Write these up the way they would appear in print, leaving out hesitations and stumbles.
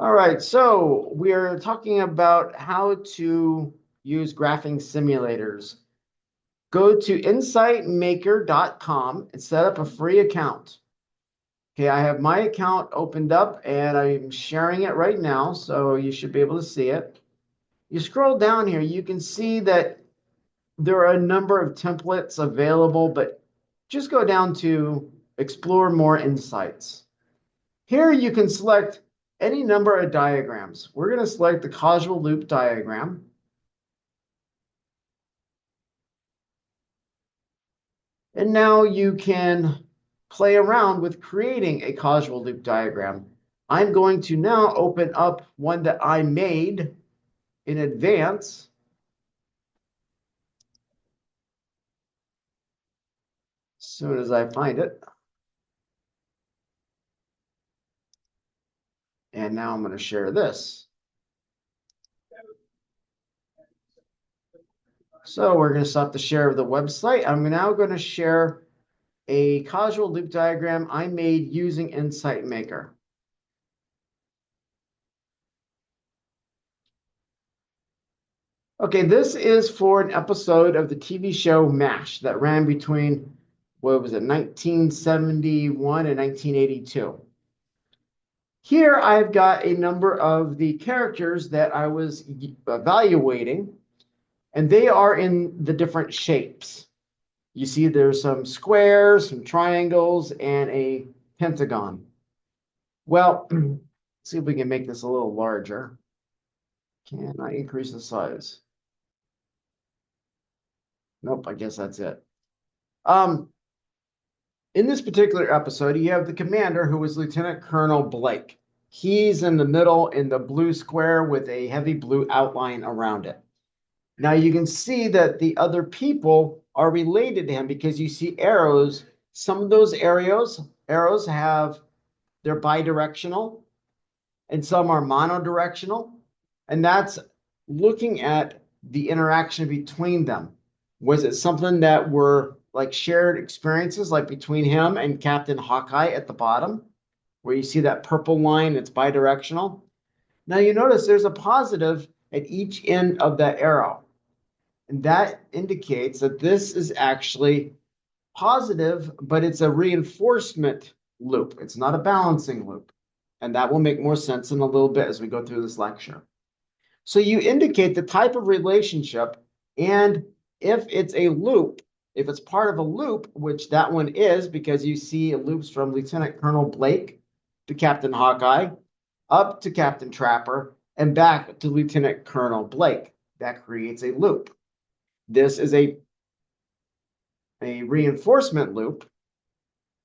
All right, so we are talking about how to use graphing simulators. Go to insightmaker.com and set up a free account. Okay, I have my account opened up and I'm sharing it right now, so you should be able to see it. You scroll down here, you can see that there are a number of templates available, but just go down to explore more insights. Here you can select any number of diagrams. We're going to select the causal loop diagram. And now you can play around with creating a causal loop diagram. I'm going to now open up one that I made in advance. As soon as I find it. And now I'm going to share this. So we're going to stop the share of the website. I'm now going to share a causal loop diagram I made using Insight Maker. Okay, this is for an episode of the TV show MASH that ran between, what was it, 1971 and 1982. Here I've got a number of the characters that I was evaluating, and they are in the different shapes. You see there's some squares, some triangles, and a pentagon. Well, let's see if we can make this a little larger. Can I increase the size? Nope, I guess that's it. In this particular episode, you have the commander who was Lieutenant Colonel Blake. He's in the middle in the blue square with a heavy blue outline around it. Now you can see that the other people are related to him because you see arrows. Some of those arrows have, they're bidirectional and some are monodirectional. And that's looking at the interaction between them. Was it something that were like shared experiences, like between him and Captain Hawkeye at the bottom, where you see that purple line, it's bidirectional? Now you notice there's a positive at each end of that arrow. And that indicates that this is actually positive, but it's a reinforcement loop. It's not a balancing loop. And that will make more sense in a little bit as we go through this lecture. So you indicate the type of relationship, and if it's a loop, if it's part of a loop, which that one is because you see loops from Lieutenant Colonel Blake to Captain Hawkeye, up to Captain Trapper, and back to Lieutenant Colonel Blake. That creates a loop. This is a reinforcement loop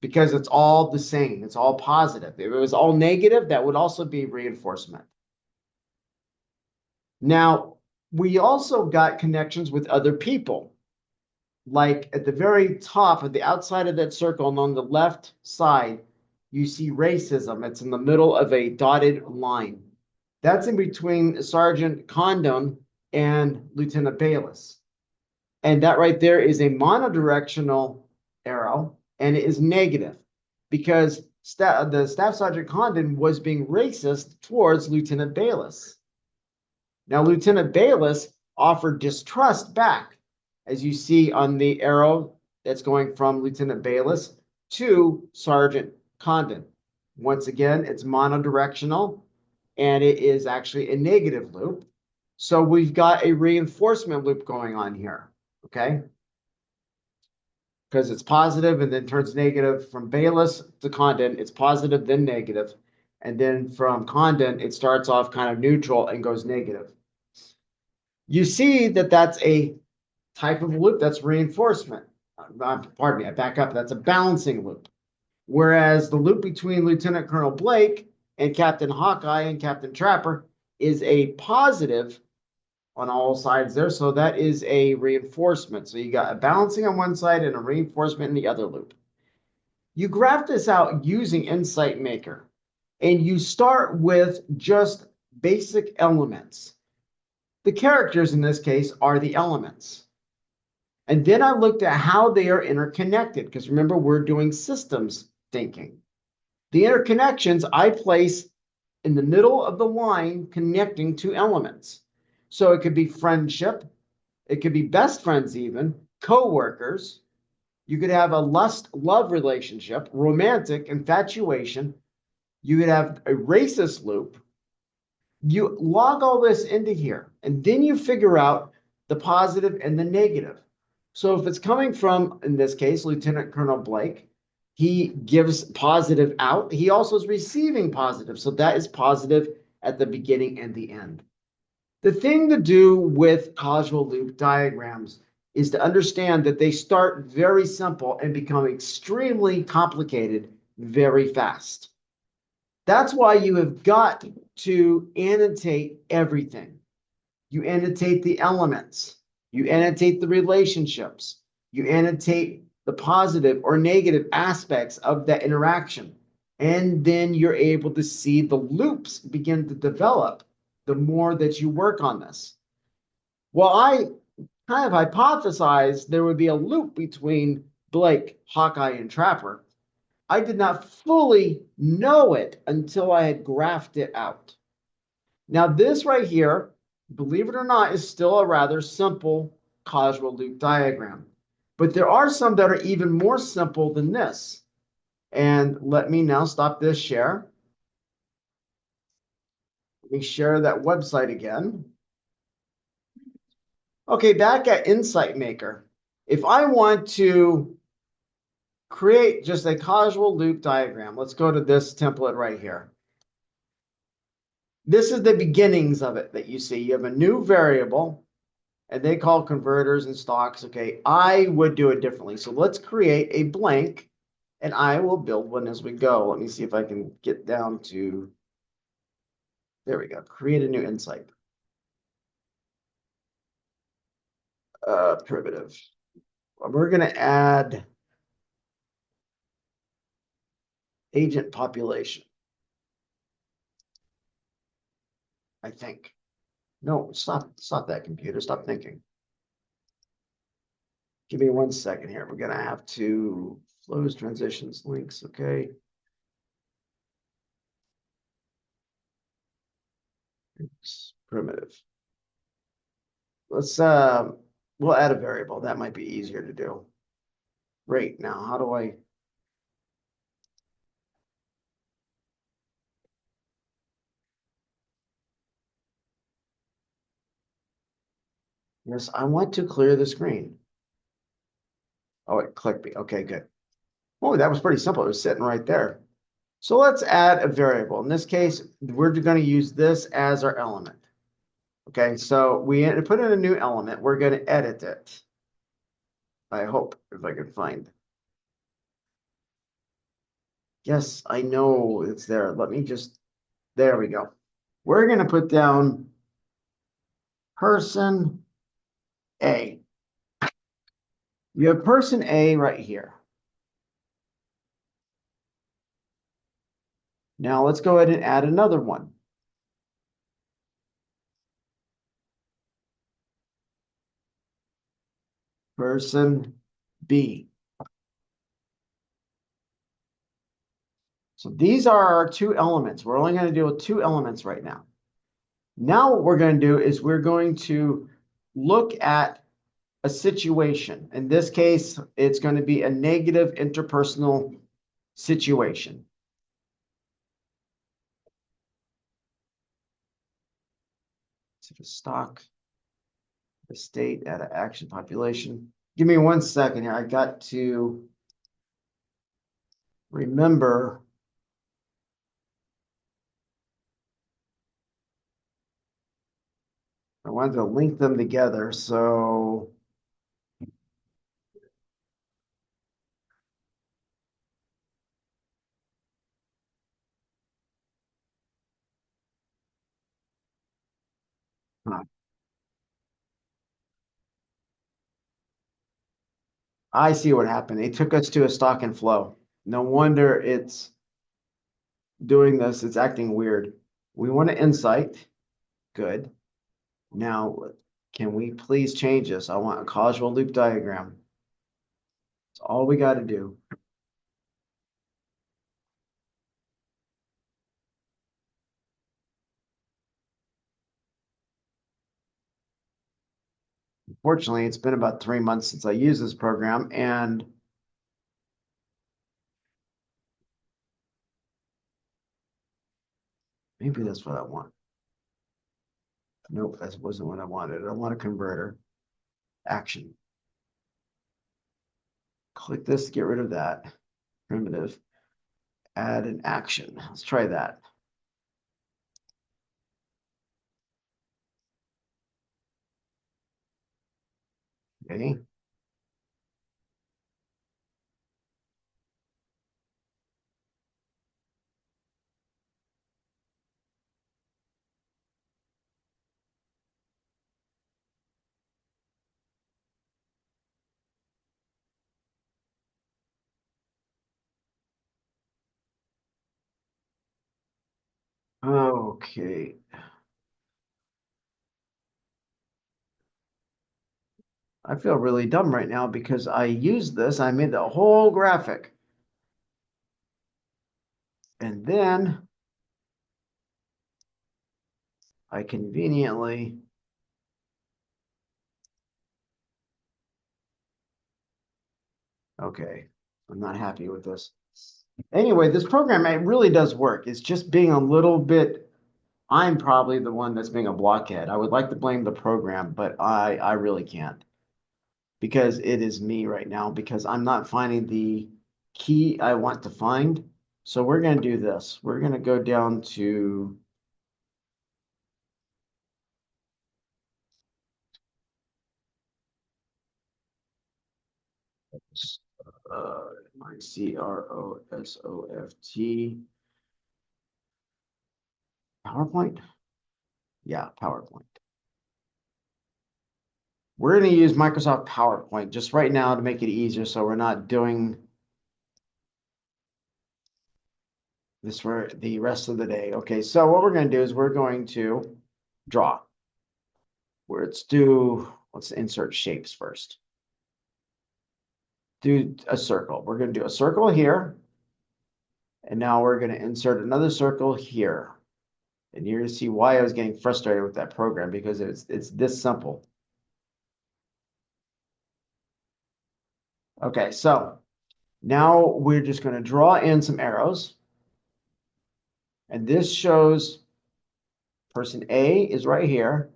because it's all the same. It's all positive. If it was all negative, that would also be reinforcement. Now, we also got connections with other people. Like at the very top, at the outside of that circle, and on the left side, you see racism. It's in the middle of a dotted line. That's in between Sergeant Condon and Lieutenant Bayless. And that right there is a monodirectional arrow, and it is negative because the Staff Sergeant Condon was being racist towards Lieutenant Bayless. Now, Lieutenant Bayless offered distrust back, as you see on the arrow that's going from Lieutenant Bayless to Sergeant Condon. Once again, it's monodirectional, and it is actually a negative loop. So we've got a reinforcement loop going on here, okay? Because it's positive and then turns negative. From Bayless to Condon, it's positive, then negative. And then from Condon, it starts off kind of neutral and goes negative. You see that that's a type of loop that's reinforcement. Pardon me, I back up. That's a balancing loop. Whereas the loop between Lieutenant Colonel Blake and Captain Hawkeye and Captain Trapper is a positive on all sides there. So that is a reinforcement. So you got a balancing on one side and a reinforcement in the other loop. You graph this out using Insight Maker, and you start with just basic elements. The characters in this case are the elements. And then I looked at how they are interconnected, because remember, we're doing systems thinking. The interconnections, I place in the middle of the line connecting two elements. So it could be friendship, it could be best friends, even co-workers. You could have a lust-love relationship, romantic infatuation. You could have a racist loop. You log all this into here, and then you figure out the positive and the negative. So if it's coming from, in this case, Lieutenant Colonel Blake, he gives positive out. He also is receiving positive. So that is positive at the beginning and the end. The thing to do with causal loop diagrams is to understand that they start very simple and become extremely complicated very fast. That's why you have got to annotate everything. You annotate the elements. You annotate the relationships. You annotate the positive or negative aspects of that interaction. And then you're able to see the loops begin to develop the more that you work on this. Well, I kind of hypothesized there would be a loop between Blake, Hawkeye, and Trapper. I did not fully know it until I had graphed it out. Now, this right here, believe it or not, is still a rather simple causal loop diagram. But there are some that are even more simple than this. And let me now stop this share. Let me share that website again. Okay, back at Insight Maker. If I want to create just a causal loop diagram, let's go to this template right here. This is the beginnings of it that you see. You have a new variable, and they call converters and stocks. Okay, I would do it differently. So let's create a blank, and I will build one as we go. Let me see if I can get down to, there we go, create a new insight. Primitive. We're going to add agent population, I think. No, stop that computer. Stop thinking. Give me 1 second here. We're going to have to flows, transitions, links. Okay. It's primitive. Let's we'll add a variable. That might be easier to do. Great. Now, how do I? Yes, I want to clear the screen. Oh, it clicked me. Okay, good. Oh, that was pretty simple. It was sitting right there. So let's add a variable. In this case, we're going to use this as our element. Okay, so we put in a new element. We're going to edit it. I hope, if I can find. Yes, I know it's there. Let me just, there we go. We're going to put down person A. You have person A right here. Now let's go ahead and add another one. Person B. So these are our two elements. We're only going to deal with two elements right now. Now what we're going to do is we're going to look at a situation. In this case, it's going to be a negative interpersonal situation. So the stock, the state, at an action population. Give me 1 second here. I got to remember. I wanted to link them together. So I see what happened. They took us to a stock and flow. No wonder it's doing this. It's acting weird. We want to insight. Good. Now, can we please change this? I want a causal loop diagram. That's all we got to do. Fortunately, it's been about 3 months since I used this program, and maybe that's what I want. Nope, that wasn't what I wanted. I want a converter. Action. Click this to get rid of that. Primitive. Add an action. Let's try that. Okay. Okay. I feel really dumb right now because I used this. I made the whole graphic. And then I conveniently, okay, I'm not happy with this. Anyway, this program, it really does work. It's just being a little bit, I'm probably the one that's being a blockhead. I would like to blame the program, but I really can't because it is me right now because I'm not finding the key I want to find. So we're going to do this. We're going to go down to Microsoft PowerPoint. Yeah, PowerPoint. We're going to use Microsoft PowerPoint just right now to make it easier so we're not doing this for the rest of the day. Okay, so what we're going to do is we're going to draw. Let's insert shapes first. Do a circle. We're going to do a circle here. And now we're going to insert another circle here. And you're going to see why I was getting frustrated with that program because it's this simple. Okay, so now we're just going to draw in some arrows. And this shows person A is right here.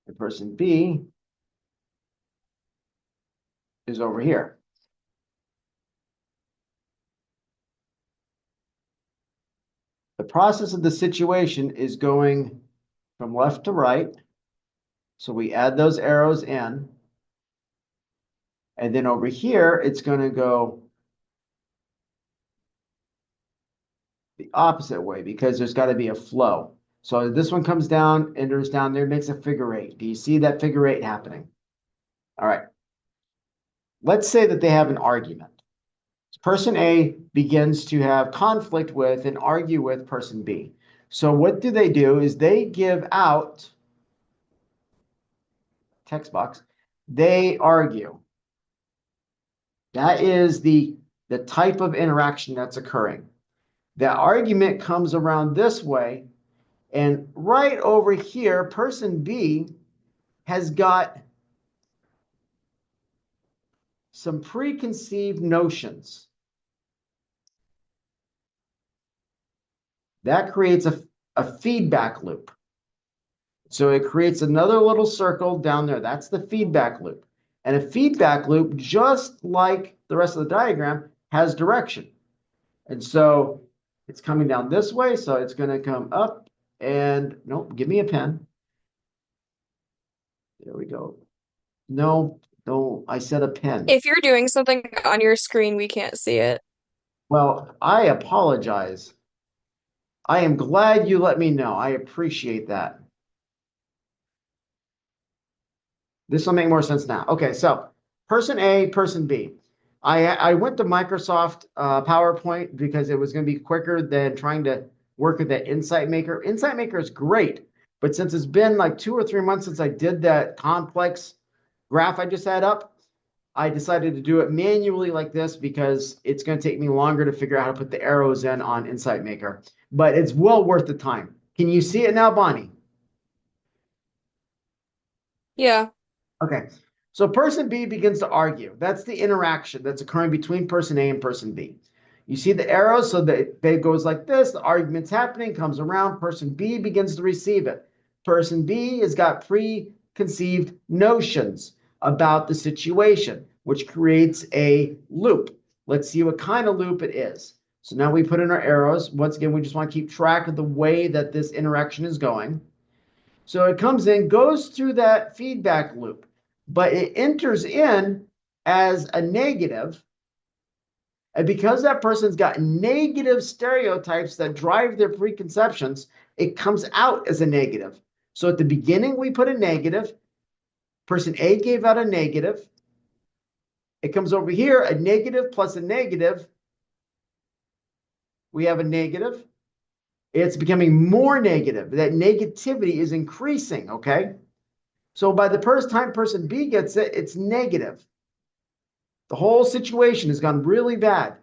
And person B is over here. The process of the situation is going from left to right. So we add those arrows in. And then over here, it's going to go the opposite way because there's got to be a flow. So this one comes down, enters down there, makes a figure eight. Do you see that figure eight happening? All right. Let's say that they have an argument. Person A begins to have conflict with and argue with person B. So what do? Is they give out text box. They argue. That is the type of interaction that's occurring. The argument comes around this way, and right over here, person B has got some preconceived notions. That creates a feedback loop. So it creates another little circle down there. That's the feedback loop. And a feedback loop, just like the rest of the diagram, has direction. And so it's coming down this way. So it's going to come up and nope, give me a pen. There we go. No, I said a pen. If you're doing something on your screen, we can't see it. Well, I apologize. I am glad you let me know. I appreciate that. This will make more sense now. Okay, so person A, person B. I went to Microsoft PowerPoint because it was going to be quicker than trying to work with that Insight Maker. Insight Maker is great, but since it's been like 2 or 3 months since I did that complex graph I just had up, I decided to do it manually like this because it's going to take me longer to figure out how to put the arrows in on Insight Maker. But it's well worth the time. Can you see it now, Bonnie? Yeah. Okay. So person B begins to argue. That's the interaction that's occurring between person A and person B. You see the arrows, so that it goes like this. The argument's happening, comes around. Person B begins to receive it. Person B has got preconceived notions about the situation, which creates a loop. Let's see what kind of loop it is. So now we put in our arrows. Once again, we just want to keep track of the way that this interaction is going. So it comes in, goes through that feedback loop, but it enters in as a negative. And because that person's got negative stereotypes that drive their preconceptions, it comes out as a negative. So at the beginning, we put a negative. Person A gave out a negative. It comes over here, a negative plus a negative. We have a negative. It's becoming more negative. That negativity is increasing, okay? So by the first time person B gets it, it's negative. The whole situation has gone really bad.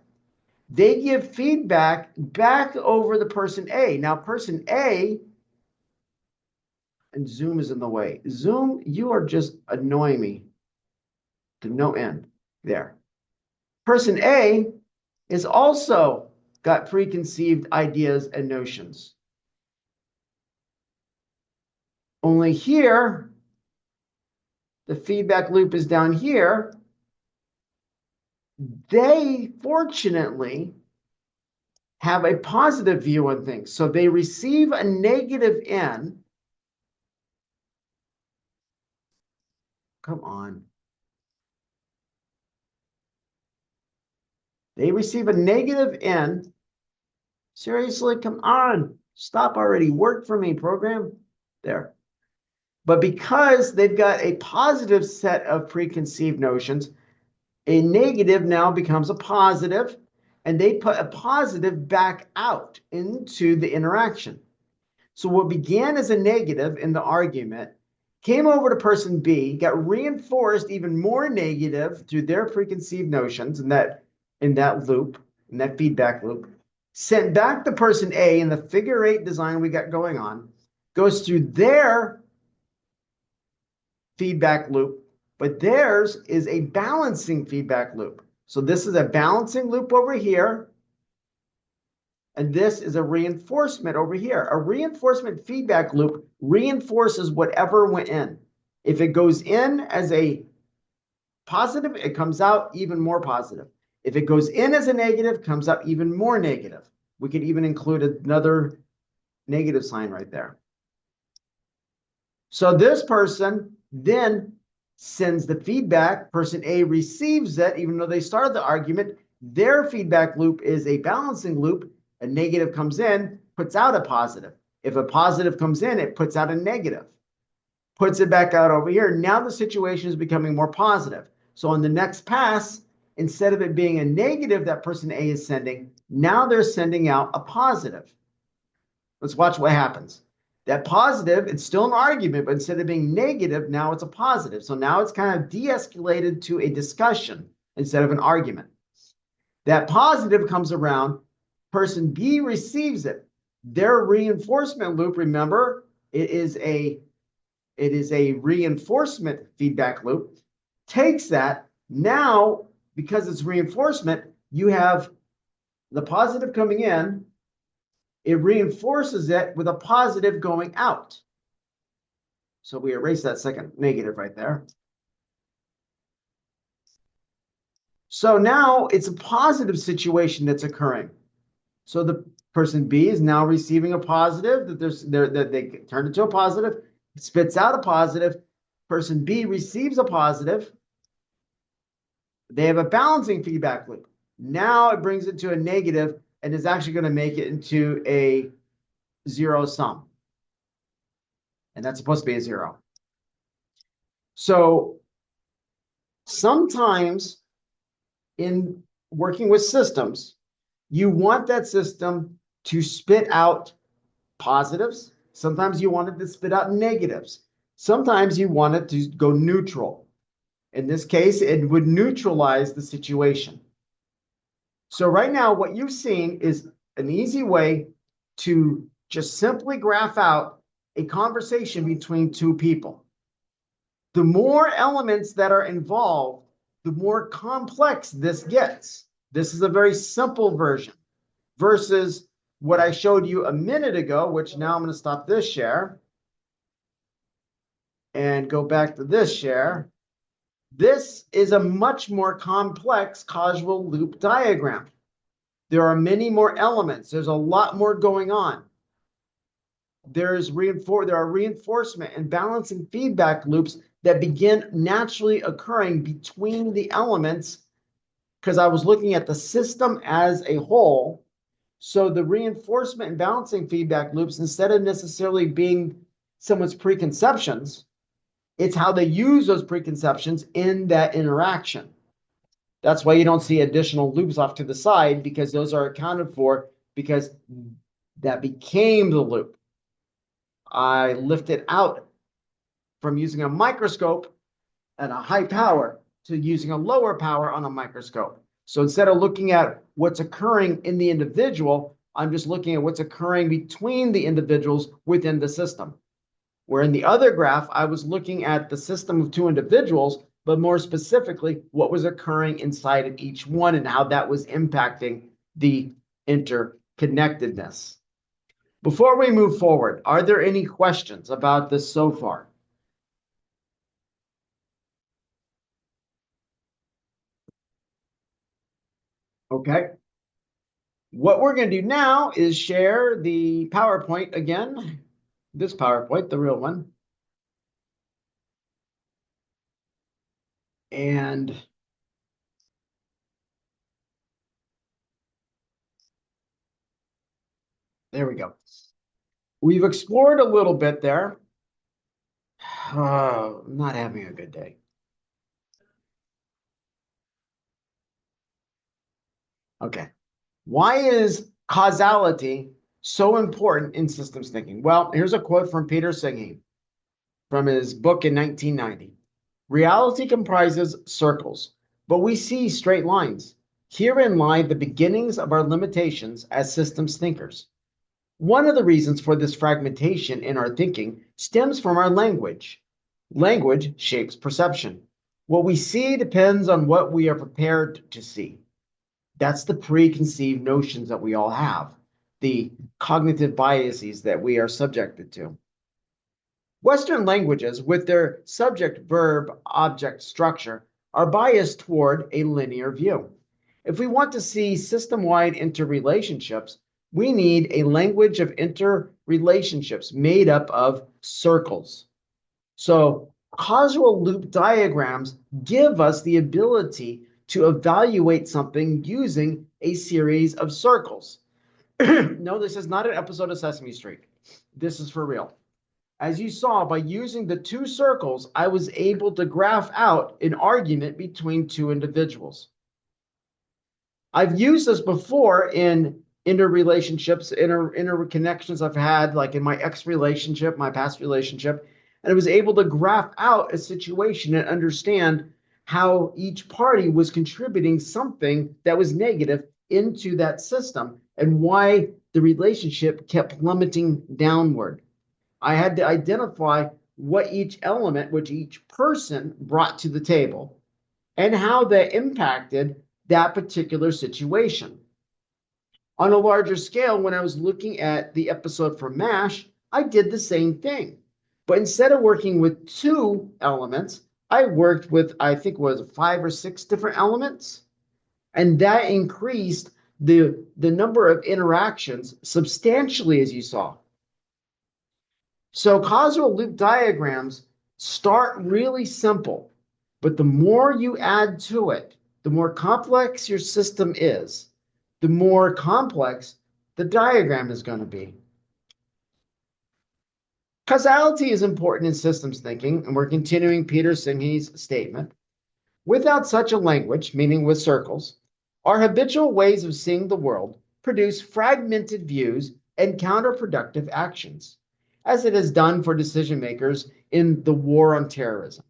They give feedback back over the person A. Now, person A, and Zoom is in the way. Zoom, you are just annoying me to no end. There. Person A is also got preconceived ideas and notions. Only here, the feedback loop is down here. They fortunately have a positive view on things. So they receive a negative in. Come on. They receive a negative in. Seriously, come on. Stop already. Work for me, program. There. But because they've got a positive set of preconceived notions, a negative now becomes a positive, and they put a positive back out into the interaction. So what began as a negative in the argument came over to person B, got reinforced even more negative through their preconceived notions in that loop, in that feedback loop, sent back to person A in the figure eight design we got going on, goes through their feedback loop, but theirs is a balancing feedback loop. So this is a balancing loop over here. And this is a reinforcement over here. A reinforcement feedback loop reinforces whatever went in. If it goes in as a positive, it comes out even more positive. If it goes in as a negative, it comes out even more negative. We could even include another negative sign right there. So this person then sends the feedback. Person A receives it, even though they started the argument. Their feedback loop is a balancing loop. A negative comes in, puts out a positive. If a positive comes in, it puts out a negative, puts it back out over here. Now the situation is becoming more positive. So on the next pass, instead of it being a negative that person A is sending, now they're sending out a positive. Let's watch what happens. That positive, it's still an argument, but instead of being negative, now it's a positive. So now it's kind of de-escalated to a discussion instead of an argument. That positive comes around, person B receives it. Their reinforcement loop, remember, it is a reinforcement feedback loop, takes that. Now, because it's reinforcement, you have the positive coming in, it reinforces it with a positive going out. So we erase that second negative right there. So now it's a positive situation that's occurring. So the person B is now receiving a positive that they turned into a positive, it spits out a positive. Person B receives a positive. They have a balancing feedback loop. Now it brings it to a negative and is actually going to make it into a zero sum. And that's supposed to be a zero. So sometimes in working with systems, you want that system to spit out positives. Sometimes you want it to spit out negatives. Sometimes you want it to go neutral. In this case, it would neutralize the situation. So right now, what you've seen is an easy way to just simply graph out a conversation between two people. The more elements that are involved, the more complex this gets. This is a very simple version versus what I showed you a minute ago, which now I'm going to stop this share and go back to this share. This is a much more complex causal loop diagram. There are many more elements. There's a lot more going on. There are reinforcement and balancing feedback loops that begin naturally occurring between the elements because I was looking at the system as a whole. So the reinforcement and balancing feedback loops, instead of necessarily being someone's preconceptions, it's how they use those preconceptions in that interaction. That's why you don't see additional loops off to the side, because those are accounted for because that became the loop. I lifted out from using a microscope at a high power to using a lower power on a microscope. So instead of looking at what's occurring in the individual, I'm just looking at what's occurring between the individuals within the system. Where in the other graph, I was looking at the system of two individuals, but more specifically, what was occurring inside of each one and how that was impacting the interconnectedness. Before we move forward, are there any questions about this so far? Okay. What we're going to do now is share the PowerPoint again. This PowerPoint, the real one. And there we go. We've explored a little bit there. Not having a good day. Okay. Why is causality so important in systems thinking? Well, here's a quote from Peter Singh from his book in 1990. Reality comprises circles, but we see straight lines. Herein lie the beginnings of our limitations as systems thinkers. One of the reasons for this fragmentation in our thinking stems from our language. Language shapes perception. What we see depends on what we are prepared to see. That's the preconceived notions that we all have, the cognitive biases that we are subjected to. Western languages, with their subject verb object structure, are biased toward a linear view. If we want to see system wide interrelationships, we need a language of interrelationships made up of circles. So, causal loop diagrams give us the ability to evaluate something using a series of circles. No, this is not an episode of Sesame Street. This is for real. As you saw, by using the two circles, I was able to graph out an argument between two individuals. I've used this before in interrelationships, interconnections I've had, like in my ex relationship, my past relationship, and I was able to graph out a situation and understand how each party was contributing something that was negative into that system and why the relationship kept plummeting downward. I had to identify what each element, which each person brought to the table, and how that impacted that particular situation. On a larger scale, when I was looking at the episode for MASH, I did the same thing. But instead of working with two elements, I worked with, I think it was 5 or 6 different elements. And that increased the number of interactions substantially, as you saw. So causal loop diagrams start really simple, but the more you add to it, the more complex your system is, the more complex the diagram is going to be. Causality is important in systems thinking, and we're continuing Peter Singh's statement. Without such a language, meaning with circles, our habitual ways of seeing the world produce fragmented views and counterproductive actions, as it has done for decision makers in the war on terrorism.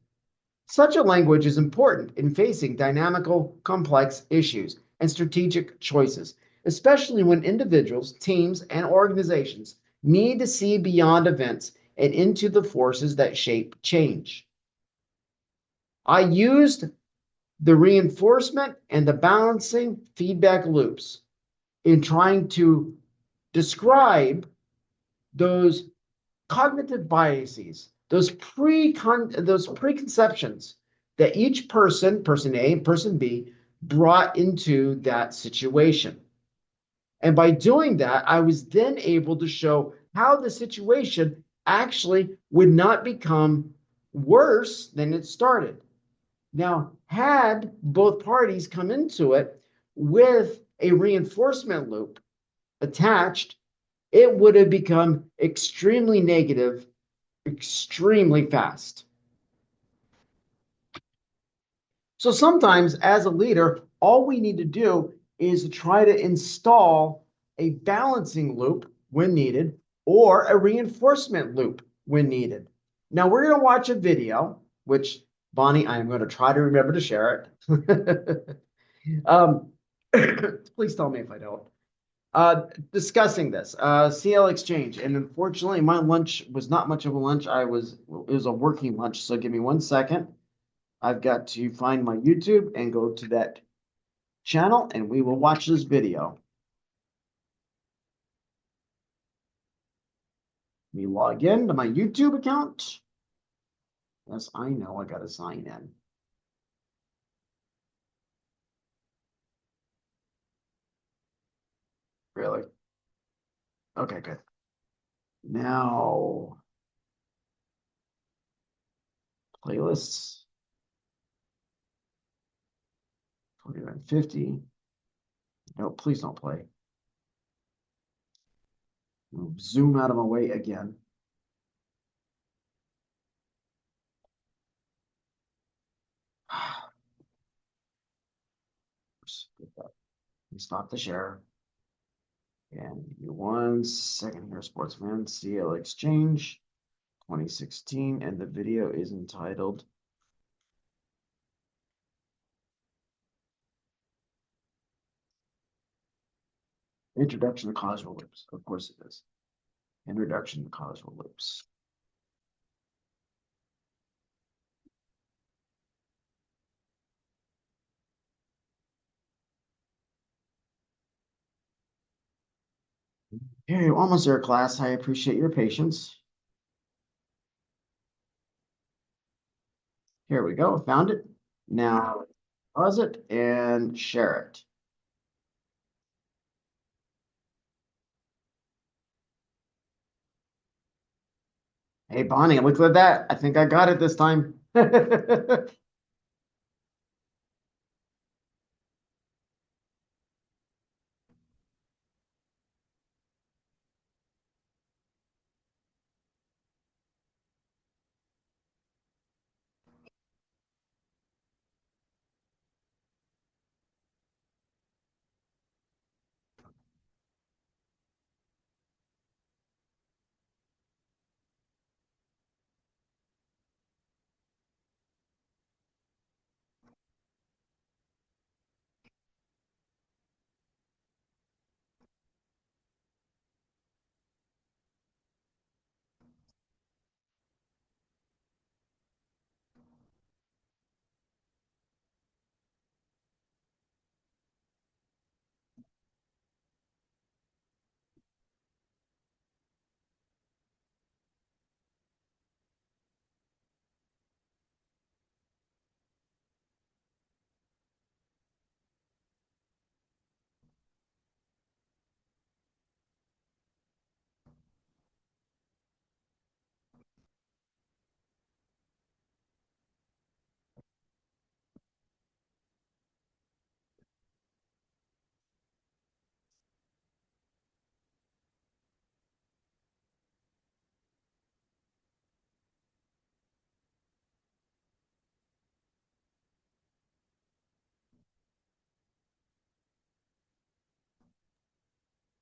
Such a language is important in facing dynamical, complex issues and strategic choices, especially when individuals, teams, and organizations need to see beyond events and into the forces that shape change. I used the reinforcement and the balancing feedback loops in trying to describe those cognitive biases, those preconceptions that each person A and person B, brought into that situation. And by doing that, I was then able to show how the situation actually would not become worse than it started. Now, had both parties come into it with a reinforcement loop attached, it would have become extremely negative extremely fast. So sometimes, as a leader, all we need to do is try to install a balancing loop when needed or a reinforcement loop when needed. Now, we're going to watch a video, which, Bonnie, I am going to try to remember to share it. um, please tell me if I don't. Discussing this CL exchange, and unfortunately, my lunch was not much of a lunch. It was a working lunch. So give me 1 second. I've got to find my YouTube and go to that channel, and we will watch this video. Let me log in to my YouTube account. Yes, I know I got to sign in. Really? Okay, good. Now, playlists 2950. No, please don't play. Zoom out of my way again. Stop the share. And give me 1 second here, Sportsman. CL Exchange 2016. And the video is entitled Introduction to Causal Loops. Of course it is. Introduction to Causal Loops. Hey, almost there, class. I appreciate your patience. Here we go. Found it. Now pause it and share it. Hey, Bonnie, look at that. I think I got it this time.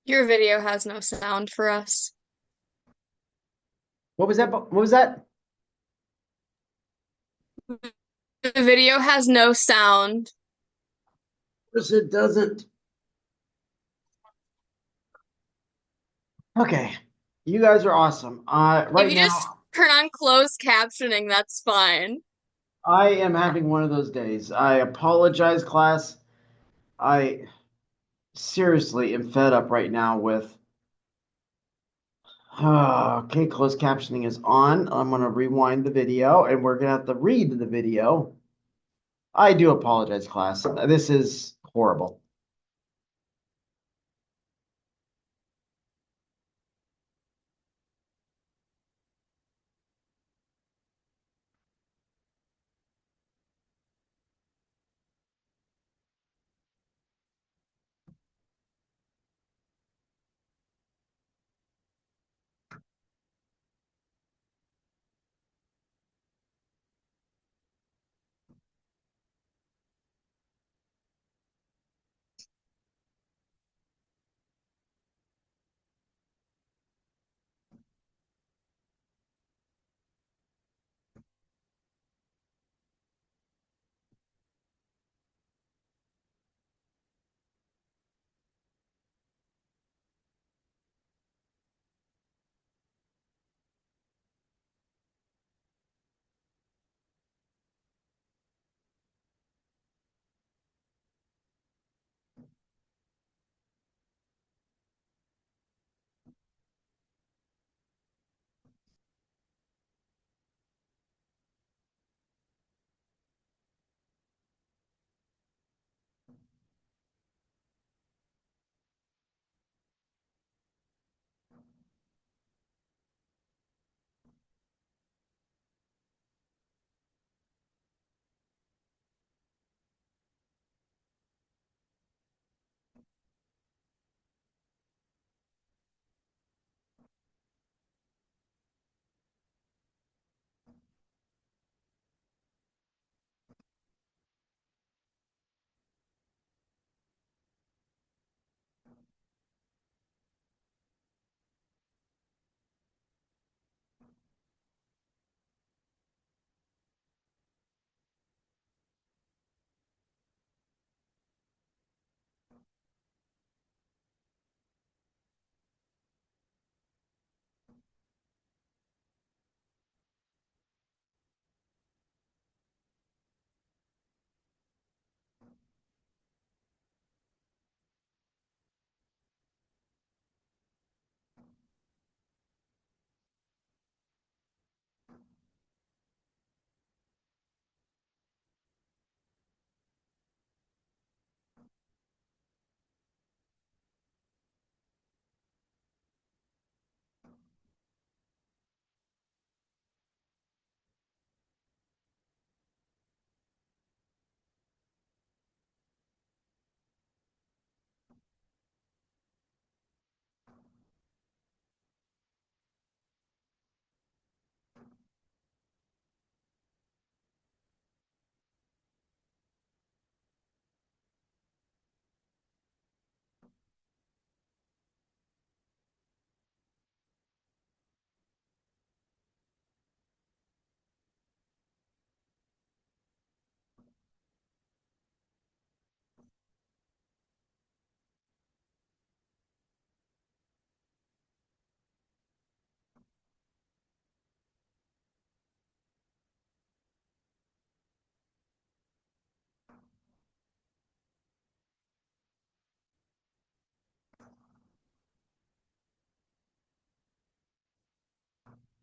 Your video has no sound for us. What was that? What was that? The video has no sound. Yes, it doesn't. Okay. You guys are awesome. If Right you just now, turn on closed captioning, that's fine. I am having one of those days. I apologize, class. I seriously am fed up right now with. Okay, closed captioning is on. I'm going to rewind the video and we're going to have to read the video. I do apologize, class. This is horrible.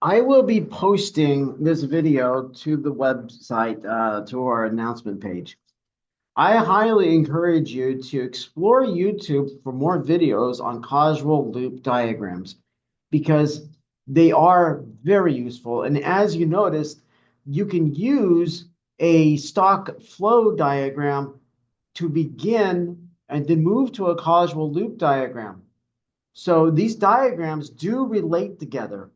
I will be posting this video to the website, to our announcement page. I highly encourage you to explore YouTube for more videos on causal loop diagrams because they are very useful. And as you noticed, you can use a stock flow diagram to begin and then move to a causal loop diagram. So these diagrams do relate together.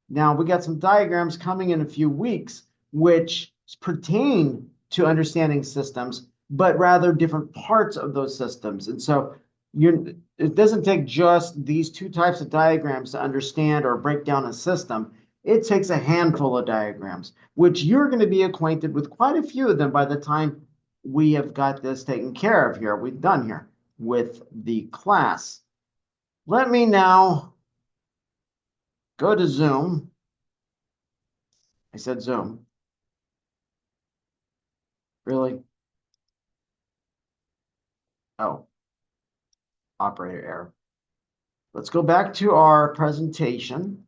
Now, we got some diagrams coming in a few weeks, which pertain to understanding systems, but rather different parts of those systems. And so it doesn't take just these two types of diagrams to understand or break down a system. It takes a handful of diagrams, which you're going to be acquainted with quite a few of them by the time we have got this taken care of here. We've done here with the class. Let me now go to Zoom. I said Zoom. Really? Oh, operator error. Let's go back to our presentation.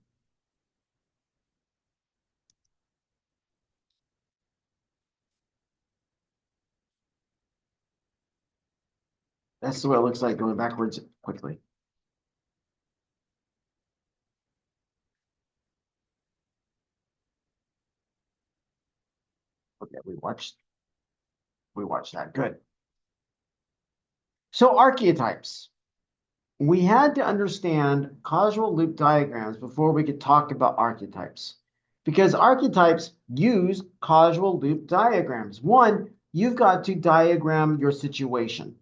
That's the way it looks like going backwards quickly. Okay, we watched that. Good. So archetypes. We had to understand causal loop diagrams before we could talk about archetypes. Because archetypes use causal loop diagrams. One, you've got to diagram your situation.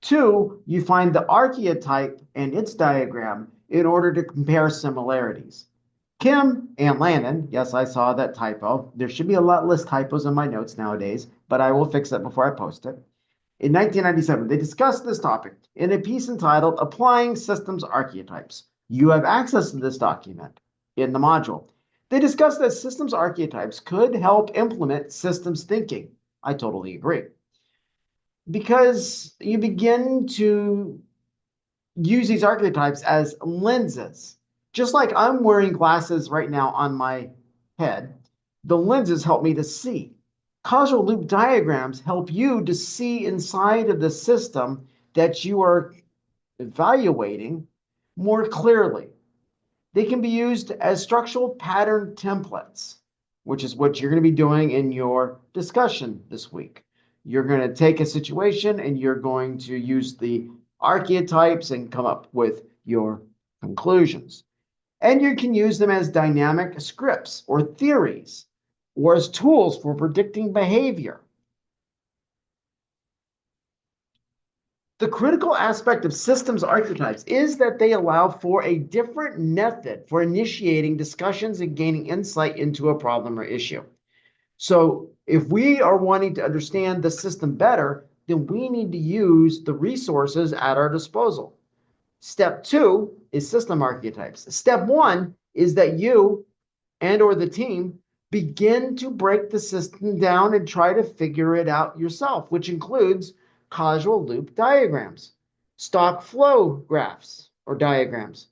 Two, you find the archetype and its diagram in order to compare similarities. Kim and Landon, yes, I saw that typo. There should be a lot less typos in my notes nowadays, but I will fix that before I post it. In 1997, they discussed this topic in a piece entitled Applying Systems Archetypes. You have access to this document in the module. They discussed that systems archetypes could help implement systems thinking. I totally agree. Because you begin to use these archetypes as lenses. Just like I'm wearing glasses right now on my head, the lenses help me to see. Causal loop diagrams help you to see inside of the system that you are evaluating more clearly. They can be used as structural pattern templates, which is what you're going to be doing in your discussion this week. You're going to take a situation and you're going to use the archetypes and come up with your conclusions. And you can use them as dynamic scripts or theories or as tools for predicting behavior. The critical aspect of systems archetypes is that they allow for a different method for initiating discussions and gaining insight into a problem or issue. So if we are wanting to understand the system better, then we need to use the resources at our disposal. Step two is system archetypes. Step one is that you and or the team begin to break the system down and try to figure it out yourself, which includes causal loop diagrams, stock flow graphs or diagrams.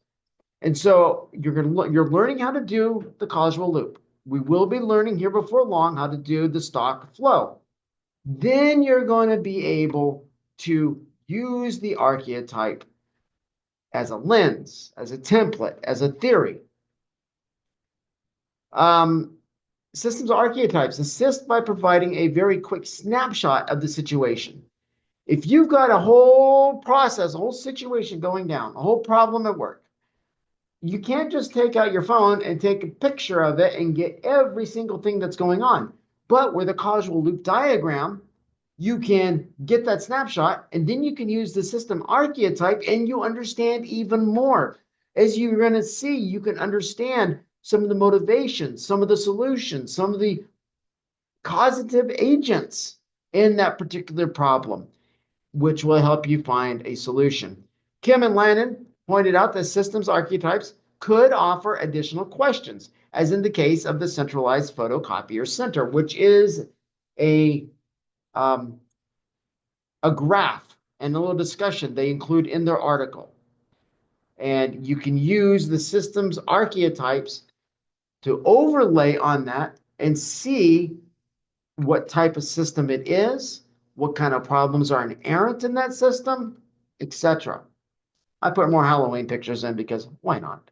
And so you're learning how to do the causal loop. We will be learning here before long how to do the stock flow. Then you're going to be able to use the archetype as a lens, as a template, as a theory. Systems archetypes assist by providing a very quick snapshot of the situation. If you've got a whole process, a whole situation going down, a whole problem at work, you can't just take out your phone and take a picture of it and get every single thing that's going on. But with a causal loop diagram, you can get that snapshot and then you can use the system archetype and you understand even more. As you're going to see, you can understand some of the motivations, some of the solutions, some of the causative agents in that particular problem, which will help you find a solution. Kim and Lannon pointed out that systems archetypes could offer additional questions, as in the case of the centralized photocopier center, which is a graph and a little discussion they include in their article. And you can use the systems archetypes to overlay on that and see what type of system it is, what kind of problems are inherent in that system, etc. I put more Halloween pictures in because why not?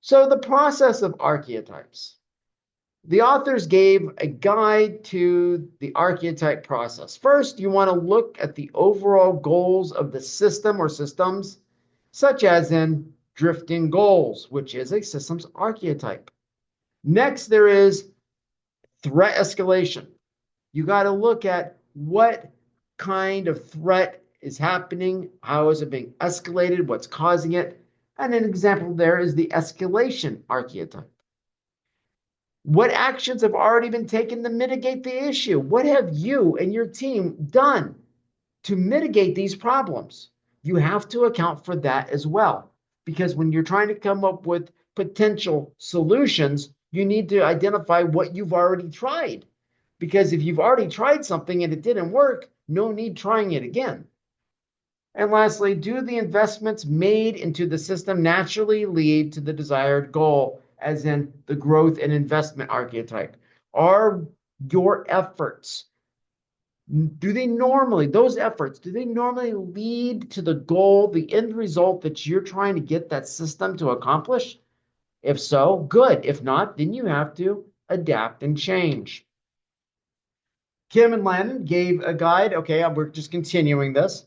So the process of archetypes. The authors gave a guide to the archetype process. First, you want to look at the overall goals of the system or systems, such as in drifting goals, which is a systems archetype. Next, there is threat escalation. You got to look at what kind of threat is happening, how is it being escalated, what's causing it. And an example there is the escalation archetype. What actions have already been taken to mitigate the issue? What have you and your team done to mitigate these problems? You have to account for that as well. Because when you're trying to come up with potential solutions, you need to identify what you've already tried. Because if you've already tried something and it didn't work, no need trying it again. And lastly, do the investments made into the system naturally lead to the desired goal, as in the growth and investment archetype? Are your efforts, do they normally lead to the goal, the end result that you're trying to get that system to accomplish? If so, good. If not, then you have to adapt and change. Kim and Landon gave a guide. Okay, we're just continuing this.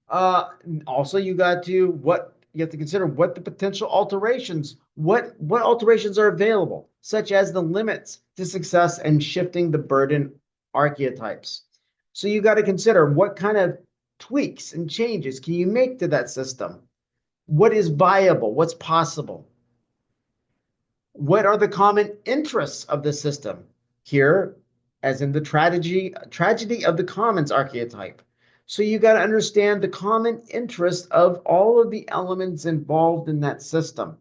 Also, you have to consider what the potential alterations, what alterations are available, such as the limits to success and shifting the burden archetypes. So you got to consider what kind of tweaks and changes can you make to that system? What is viable? What's possible? What are the common interests of the system? Here, as in the tragedy of the commons archetype. So you got to understand the common interest of all of the elements involved in that system.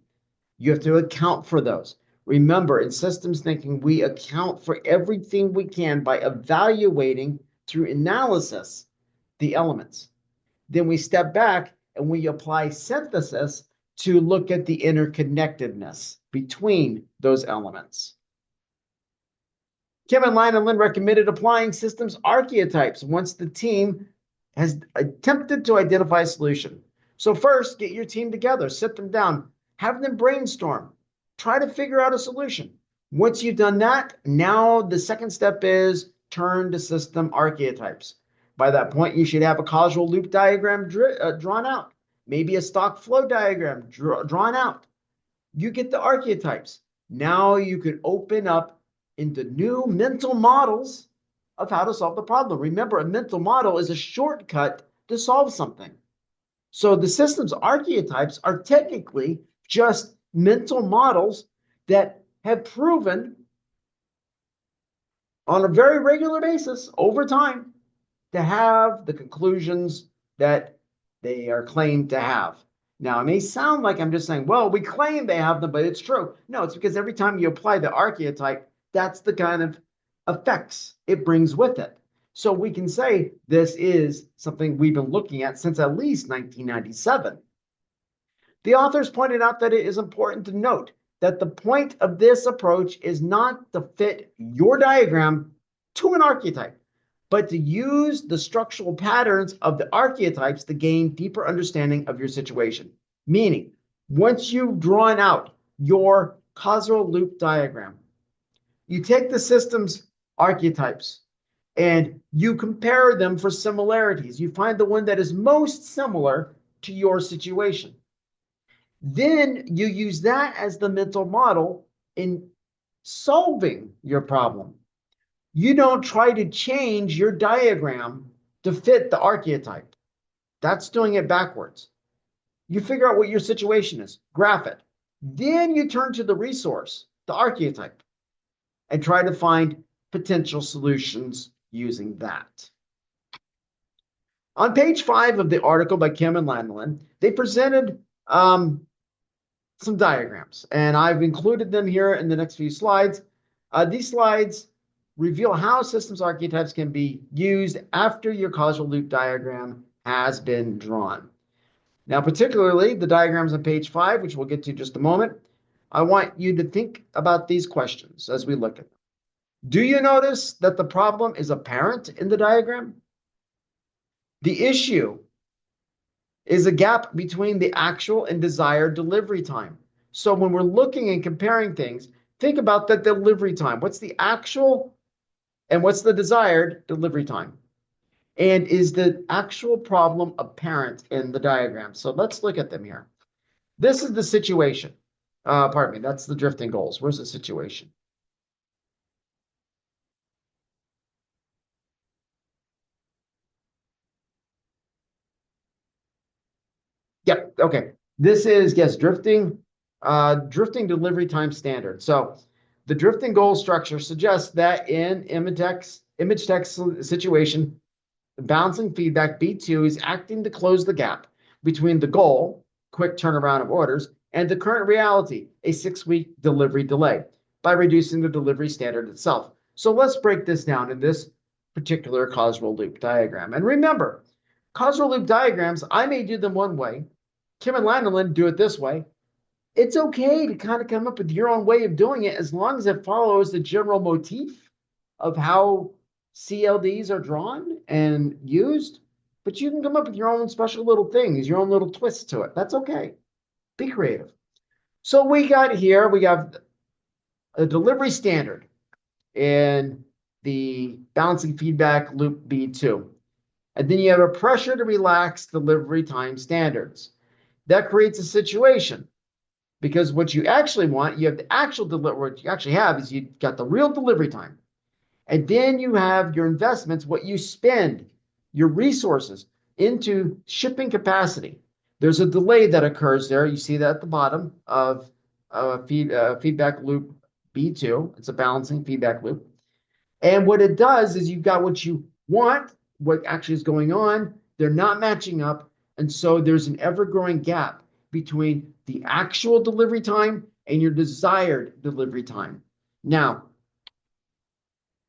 You have to account for those. Remember, in systems thinking, we account for everything we can by evaluating through analysis the elements. Then we step back and we apply synthesis to look at the interconnectedness between those elements. Kevin, Lyon, and Lynn recommended applying systems archetypes once the team has attempted to identify a solution. So first, get your team together, sit them down, have them brainstorm, try to figure out a solution. Once you've done that, now the second step is turn to system archetypes. By that point, you should have a causal loop diagram drawn out, maybe a stock flow diagram drawn out. You get the archetypes. Now you can open up into new mental models of how to solve the problem. Remember, a mental model is a shortcut to solve something. So the system's archetypes are technically just mental models that have proven on a very regular basis over time to have the conclusions that they are claimed to have. Now, it may sound like I'm just saying, well, we claim they have them, but it's true. No, it's because every time you apply the archetype, that's the kind of effects it brings with it. So we can say this is something we've been looking at since at least 1997. The authors pointed out that it is important to note that the point of this approach is not to fit your diagram to an archetype, but to use the structural patterns of the archetypes to gain deeper understanding of your situation. Meaning, once you've drawn out your causal loop diagram, you take the system's archetypes and you compare them for similarities. You find the one that is most similar to your situation. Then you use that as the mental model in solving your problem. You don't try to change your diagram to fit the archetype. That's doing it backwards. You figure out what your situation is, graph it. Then you turn to the resource, the archetype, and try to find potential solutions using that. On page 5 of the article by Kim and Lanolin, they presented some diagrams, and I've included them here in the next few slides. These slides reveal how systems archetypes can be used after your causal loop diagram has been drawn. Now, particularly the diagrams on page 5, which we'll get to in just a moment, I want you to think about these questions as we look at them. Do you notice that the problem is apparent in the diagram? The issue is a gap between the actual and desired delivery time. So when we're looking and comparing things, think about the delivery time. What's the actual and what's the desired delivery time? And is the actual problem apparent in the diagram? So let's look at them here. This is the situation. Pardon me, that's the drifting goals. Where's the situation? Yep, okay. This is, yes, drifting delivery time standard. So the drifting goal structure suggests that in image text situation, the bouncing feedback B2 is acting to close the gap between the goal, quick turnaround of orders, and the current reality, a 6-week delivery delay. by reducing the delivery standard itself. So let's break this down in this particular causal loop diagram. And remember, causal loop diagrams, I may do them one way. Kim and Lanolin do it this way. It's okay to kind of come up with your own way of doing it as long as it follows the general motif of how CLDs are drawn and used. But you can come up with your own special little things, your own little twists to it. That's okay. Be creative. So we got a delivery standard in the balancing feedback loop B2. And then you have a pressure to relax delivery time standards. That creates a situation because what you actually want, you have the actual delivery, what you actually have is you've got the real delivery time. And then you have your investments, what you spend, your resources into shipping capacity. There's a delay that occurs there. You see that at the bottom of feedback loop B2. It's a balancing feedback loop. And what it does is you've got what you want, what actually is going on. They're not matching up. And so there's an ever-growing gap between the actual delivery time and your desired delivery time. Now,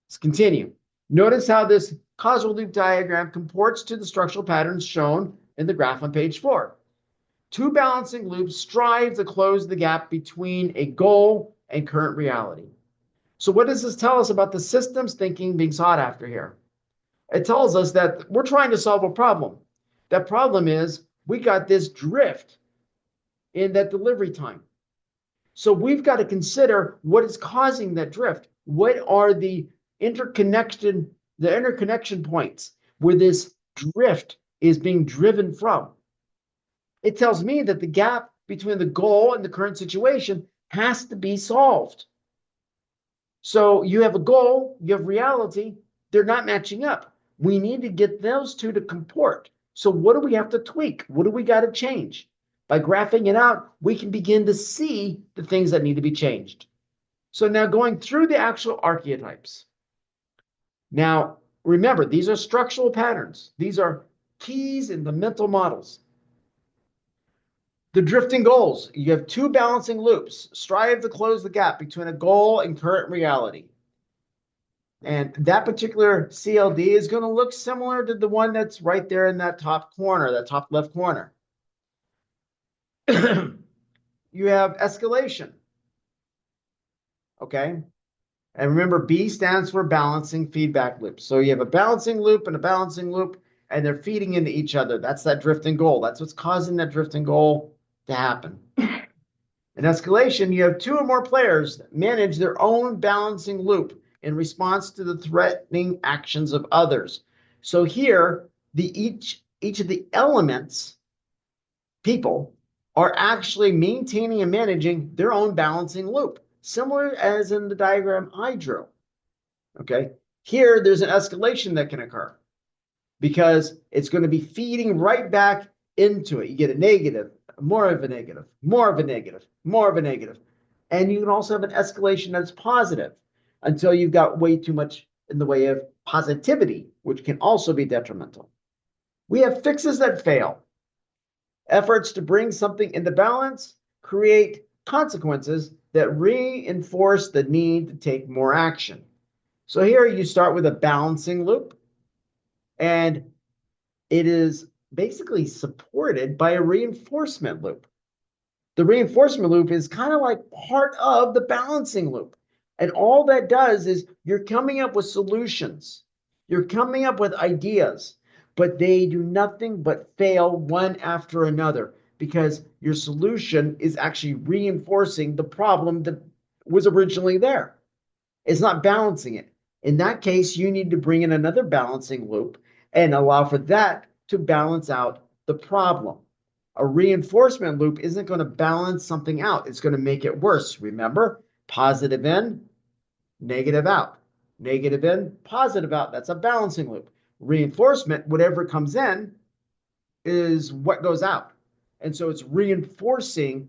let's continue. Notice how this causal loop diagram comports to the structural patterns shown in the graph on page 4. Two balancing loops strive to close the gap between a goal and current reality. So what does this tell us about the systems thinking being sought after here? It tells us that we're trying to solve a problem. That problem is we got this drift in that delivery time. So we've got to consider what is causing that drift. What are the interconnection points where this drift is being driven from? It tells me that the gap between the goal and the current situation has to be solved. So you have a goal, you have reality, they're not matching up. We need to get those two to comport. So what do we have to tweak? What do we got to change? By graphing it out, we can begin to see the things that need to be changed. So now going through the actual archetypes. Now, remember, these are structural patterns. These are keys in the mental models. The drifting goals. You have two balancing loops. Strive to close the gap between a goal and current reality. And that particular CLD is going to look similar to the one that's right there in that top corner, that top left corner. You have escalation. Okay. And remember, B stands for balancing feedback loop. So you have a balancing loop and a balancing loop, and they're feeding into each other. That's that drifting goal. That's what's causing that drifting goal to happen. In escalation, you have two or more players that manage their own balancing loop in response to the threatening actions of others. So here, each of the elements, people, are actually maintaining and managing their own balancing loop, similar as in the diagram I drew. Okay, here there's an escalation that can occur because it's going to be feeding right back into it. You get a negative, more of a negative, more of a negative, more of a negative. And you can also have an escalation that's positive until you've got way too much in the way of positivity, which can also be detrimental. We have fixes that fail. Efforts to bring something into balance create consequences that reinforce the need to take more action. So here you start with a balancing loop, and it is basically supported by a reinforcement loop. The reinforcement loop is kind of like part of the balancing loop. And all that does is you're coming up with solutions. You're coming up with ideas, but they do nothing but fail one after another because your solution is actually reinforcing the problem that was originally there. It's not balancing it. In that case, you need to bring in another balancing loop and allow for that to balance out the problem. A reinforcement loop isn't going to balance something out. It's going to make it worse. Remember, positive in, negative out. Negative in, positive out. That's a balancing loop. Reinforcement, whatever comes in, is what goes out. And so it's reinforcing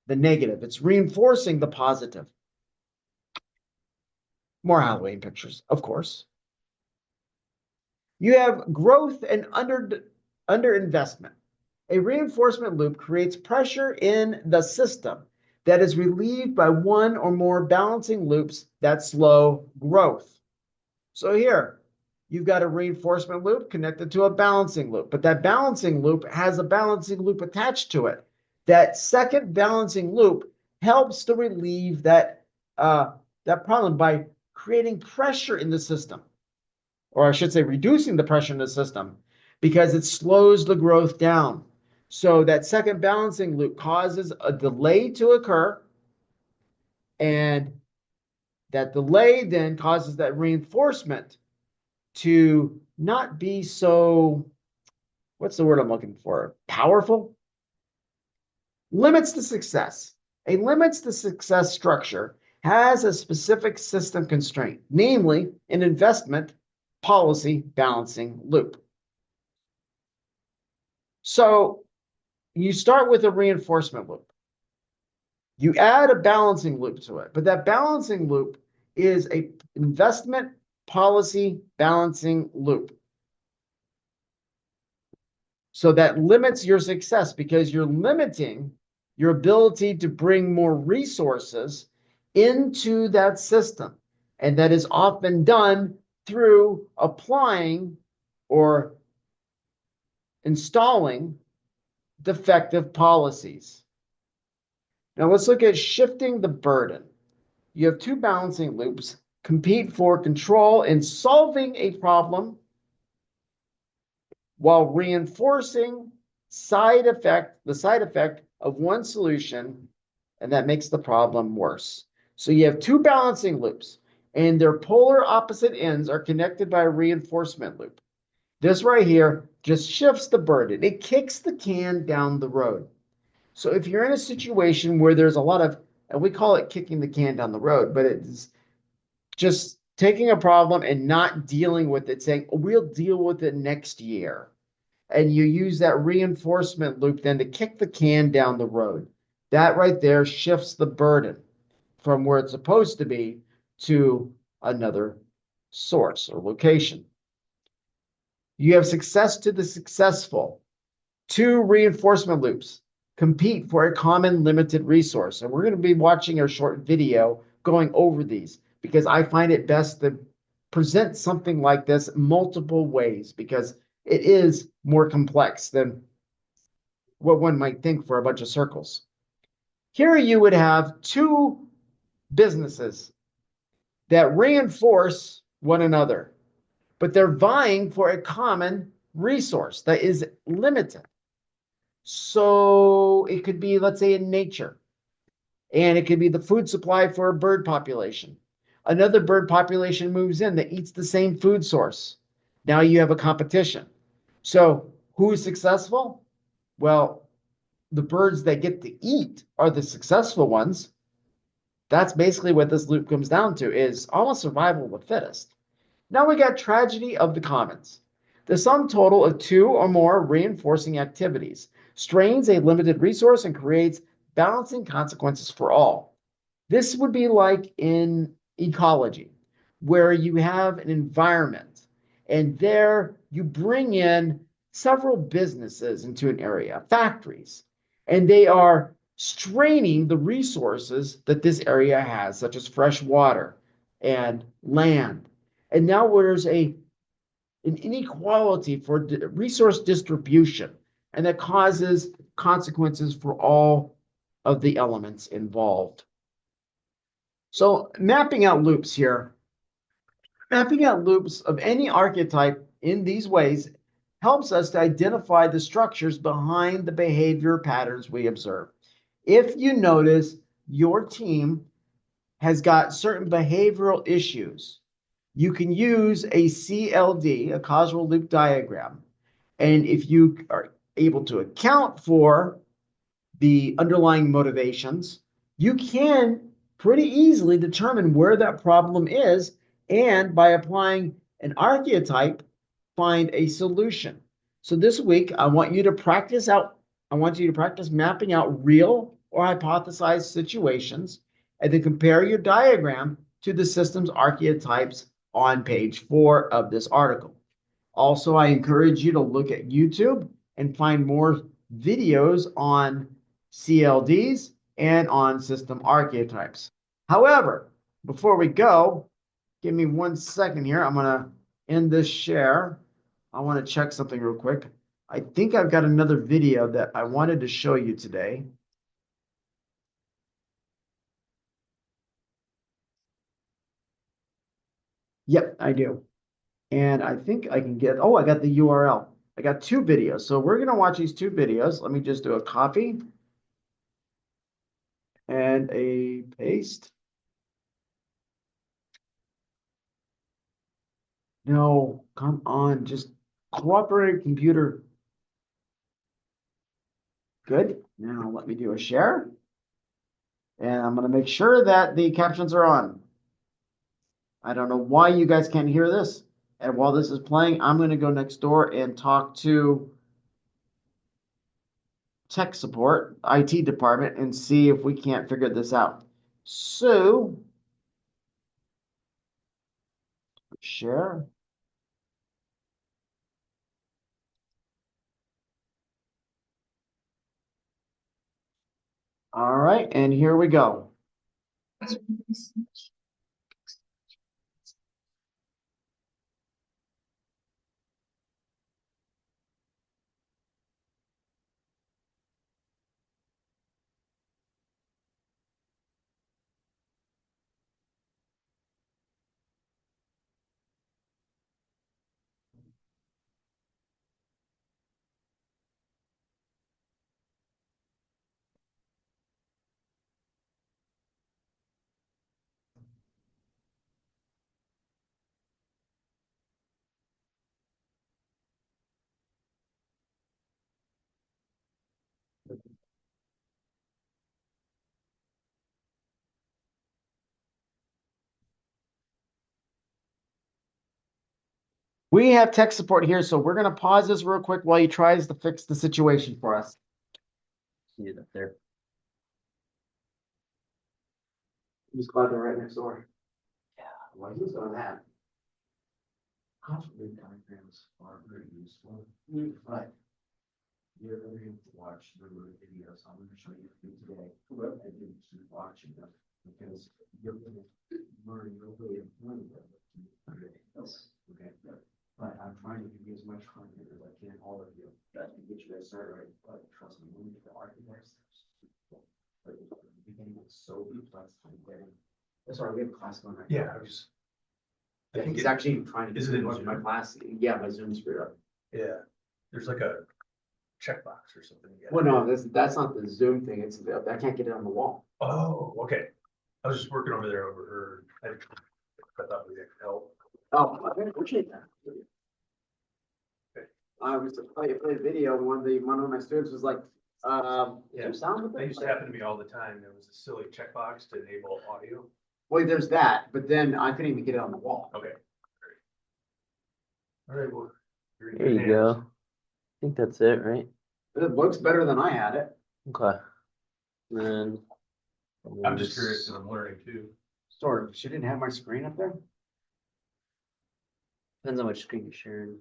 the negative. It's reinforcing the positive. More Halloween pictures, of course. You have growth and underinvestment. A reinforcement loop creates pressure in the system that is relieved by one or more balancing loops that slow growth. So here, you've got a reinforcement loop connected to a balancing loop, but that balancing loop has a balancing loop attached to it. That second balancing loop helps to relieve that problem by creating pressure in the system, or I should say reducing the pressure in the system, because it slows the growth down. So that second balancing loop causes a delay to occur, and that delay then causes that reinforcement to not be so, what's the word I'm looking for? Powerful? Limits the success. A limits the success structure has a specific system constraint, namely an investment policy balancing loop. So you start with a reinforcement loop. You add a balancing loop to it, but that balancing loop is a investment policy balancing loop. So that limits your success because you're limiting your ability to bring more resources into that system. And that is often done through applying or installing defective policies. Now let's look at shifting the burden. You have two balancing loops compete for control in solving a problem while reinforcing the side effect of one solution, and that makes the problem worse. So you have two balancing loops, and their polar opposite ends are connected by a reinforcement loop. This right here just shifts the burden. It kicks the can down the road. So if you're in a situation where there's a lot of, and we call it kicking the can down the road, but it's just taking a problem and not dealing with it, saying, oh, we'll deal with it next year. And you use that reinforcement loop then to kick the can down the road. That right there shifts the burden from where it's supposed to be to another source or location. You have success to the successful. Two reinforcement loops compete for a common limited resource. And we're going to be watching a short video going over these because I find it best to present something like this multiple ways because it is more complex than what one might think for a bunch of circles. Here you would have two businesses that reinforce one another, but they're vying for a common resource that is limited. So it could be, let's say, in nature, and it could be the food supply for a bird population. Another bird population moves in that eats the same food source. Now you have a competition. So who is successful? Well, the birds that get to eat are the successful ones. That's basically what this loop comes down to, is almost survival of the fittest. Now we got tragedy of the commons. The sum total of two or more reinforcing activities strains a limited resource and creates balancing consequences for all. This would be like in ecology, where you have an environment, and there you bring in several businesses into an area, factories, and they are straining the resources that this area has, such as fresh water and land. And now there's an inequality for resource distribution, and that causes consequences for all of the elements involved. So mapping out loops here, mapping out loops of any archetype in these ways helps us to identify the structures behind the behavior patterns we observe. If you notice your team has got certain behavioral issues, you can use a CLD, a causal loop diagram. And if you are able to account for the underlying motivations, you can pretty easily determine where that problem is, and by applying an archetype, find a solution. So this week, I want you to practice mapping out real or hypothesized situations, and then compare your diagram to the system's archetypes on page 4 of this article. Also, I encourage you to look at YouTube and find more videos on CLDs and on system archetypes. However, before we go, give me 1 second here. I'm going to end this share. I want to check something real quick. I think I've got another video that I wanted to show you today. Yep, I do. And I think I can get, oh, I got the URL. I got 2 videos. So we're going to watch these 2 videos. Let me just do a copy and a paste. No, come on, just cooperate, computer. Good. Now let me do a share. And I'm going to make sure that the captions are on. I don't know why you guys can't hear this. And while this is playing, I'm going to go next door and talk to tech support, IT department, and see if we can't figure this out. So, share. All right, and here we go. We have tech support here, so we're going to pause this real quick while he tries to fix the situation for us. See it up there. I'm just glad they're right next door. Yeah, well, he's on that. Constantly diagrams are very useful, but you're going to have to watch the videos. I'm going to show you today. I didn't keep watching them because you're going to learn your way of doing them. Okay. But I'm trying to give you as much content as I can, all of you, to get you guys started right. But trust me, when you get the architects, but the beginning is so complex. Sorry, we have a class going right now. Yeah, I was. I think He's actually trying to is get it in my Zoom? class. Yeah, my Zoom screwed up. Yeah, there's like a checkbox or something. You Well, gotta no, hit. that's not the Zoom thing. It's I can't get it on the wall. Oh, okay. I was just working over there over her. I thought maybe I could help. Oh, I appreciate that. I was play a video. One of my students was like, is there sound with That it? used to happen to me all the time. There was a silly checkbox to enable audio. Well, there's that, but then I couldn't even get it on the wall. Okay. All right, well. you're in There good you hands. go. I think that's it, right? It looks better than I had it. Okay. And then I'm just curious and I'm learning too. Sort of. She didn't have my screen up there. depends how much screen you're sharing.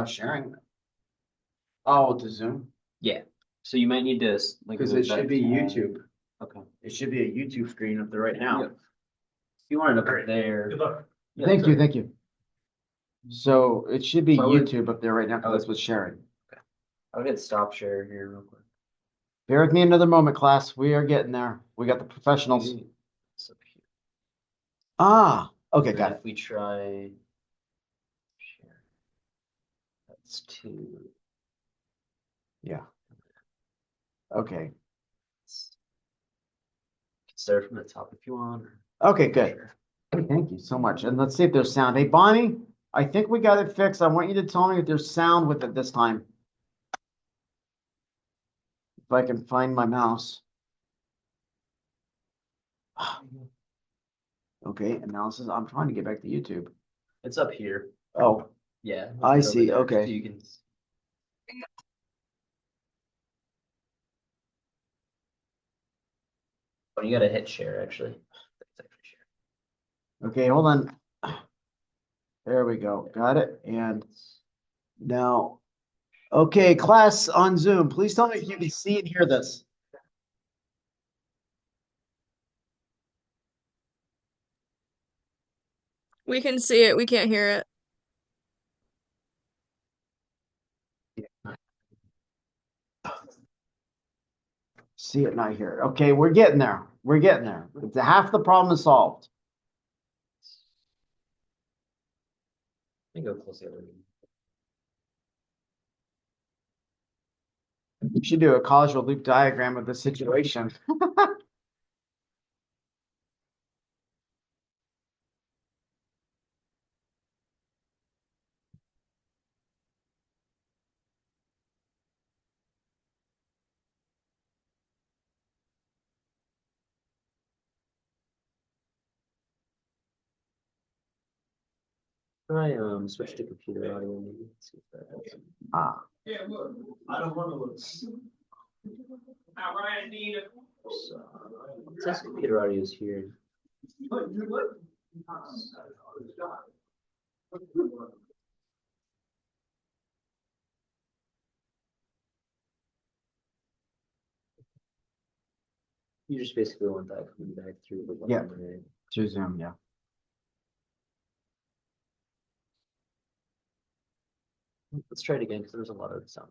Sharing. Oh, to Zoom, Yeah. So you might need to like because move it should that be tab. YouTube. Okay. It should be a YouTube screen up there right now. Yep. If you wanted to put Great. there. Good luck. Yeah, Thank you, sorry. thank you. So it should be So I would- YouTube up there right now because that's what's sharing. I'll hit stop share here real quick. Bear with me another moment, class. We are getting there. We got the professionals. It's up here. Ah, okay, And got then it. if we try share, that's 2. Yeah. Okay. Start from the top if you want. Okay, good. Hey, thank you so much. And let's see if there's sound. Hey, Bonnie, I think we got it fixed. I want you to tell me if there's sound with it this time. If I can find my mouse. Okay, analysis. I'm trying to get back to YouTube. It's up here. Oh, Yeah. I it's over see, there, okay. So you can. Oh, you gotta hit share actually. That's actually share. okay, hold on. There we go. Got it. And now, okay, class on Zoom, please tell me if you can see and hear this. We can see it, we can't hear it. See it, not hear it. Okay, we're getting there. We're getting there. Half the problem is solved. Let me go close the other one. You should do a causal loop diagram of the situation. Try switch to computer audio maybe. See if that helps. Ah, Yeah, look, I don't want to look. So, it says computer audio is here. You just basically want that coming back through the one. Yeah. Right? to Zoom, yeah. Let's try it again because there's a lot of sound.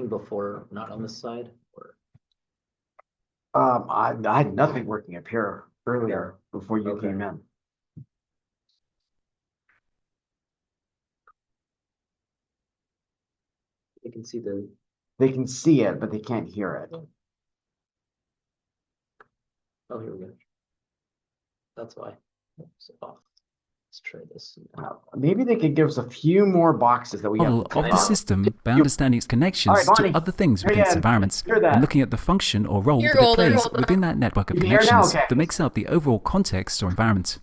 Before, not on this side, or I had nothing working up here earlier before you Okay. came in. you can see the. They can see it, but they can't hear it. Oh, here we go. That's why. So, let's try this. Maybe they could give us a few more boxes that we have. Model to of click the on. system by understanding its connections All right, Bonnie. to other things Here within you its are. environments, Hear that. and looking at the function or role You're that it golden. plays within that network of You hear now? connections Okay. that makes up the overall context or environment.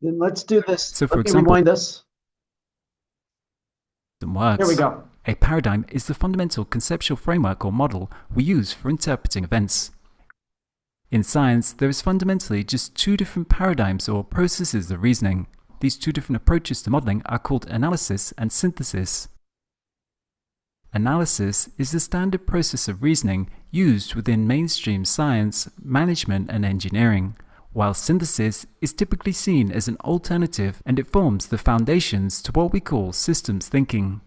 Then let's do this. So, for Let me example- rewind this. And works. Here we go. A paradigm is the fundamental conceptual framework or model we use for interpreting events. In science, there is fundamentally just two different paradigms or processes of reasoning. These two different approaches to modeling are called analysis and synthesis. Analysis is the standard process of reasoning used within mainstream science, management, and engineering, while synthesis is typically seen as an alternative, and it forms the foundations to what we call systems thinking.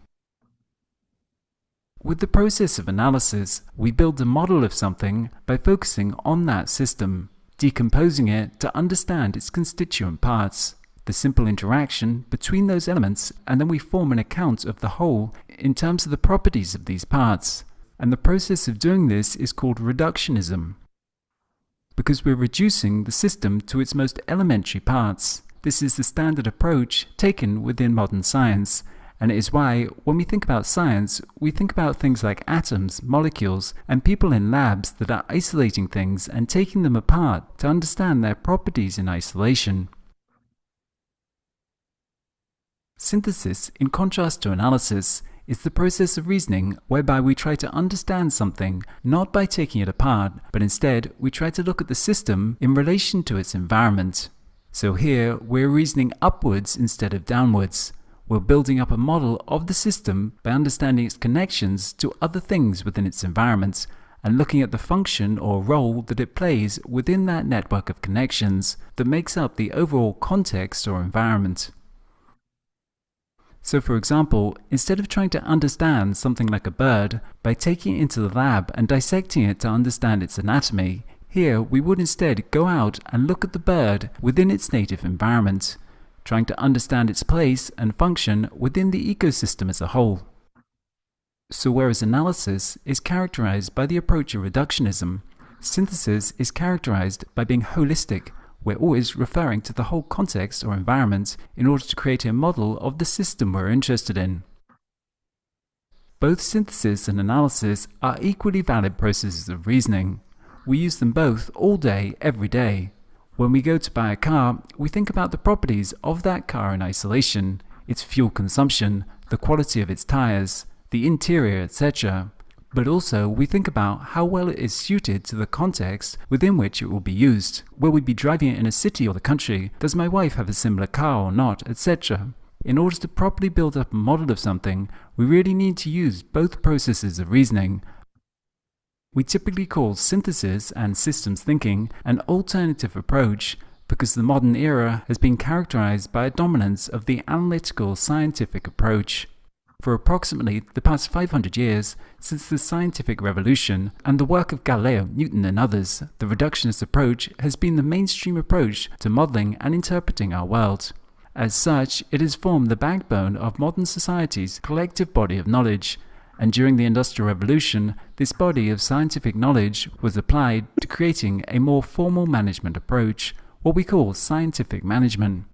With the process of analysis, we build a model of something by focusing on that system, decomposing it to understand its constituent parts, the simple interaction between those elements, and then we form an account of the whole in terms of the properties of these parts. And the process of doing this is called reductionism, because we're reducing the system to its most elementary parts. This is the standard approach taken within modern science, and it is why, when we think about science, we think about things like atoms, molecules, and people in labs that are isolating things and taking them apart to understand their properties in isolation. Synthesis, in contrast to analysis, is the process of reasoning whereby we try to understand something not by taking it apart, but instead we try to look at the system in relation to its environment. So here we're reasoning upwards instead of downwards. We're building up a model of the system by understanding its connections to other things within its environment and looking at the function or role that it plays within that network of connections that makes up the overall context or environment. So, for example, instead of trying to understand something like a bird by taking it into the lab and dissecting it to understand its anatomy, here we would instead go out and look at the bird within its native environment, trying to understand its place and function within the ecosystem as a whole. So whereas analysis is characterized by the approach of reductionism, synthesis is characterized by being holistic. We're always referring to the whole context or environment in order to create a model of the system we're interested in. Both synthesis and analysis are equally valid processes of reasoning. We use them both all day, every day. When we go to buy a car, we think about the properties of that car in isolation. its fuel consumption, the quality of its tires, the interior, etc. But also we think about how well it is suited to the context within which it will be used. Will we be driving it in a city or the country? Does my wife have a similar car or not, etc. In order to properly build up a model of something, we really need to use both processes of reasoning. We typically call synthesis and systems thinking an alternative approach because the modern era has been characterized by a dominance of the analytical scientific approach. For approximately the past 500 years, since the scientific revolution and the work of Galileo, Newton and others, the reductionist approach has been the mainstream approach to modeling and interpreting our world. As such, it has formed the backbone of modern society's collective body of knowledge, and during the Industrial Revolution, this body of scientific knowledge was applied to creating a more formal management approach, what we call scientific management.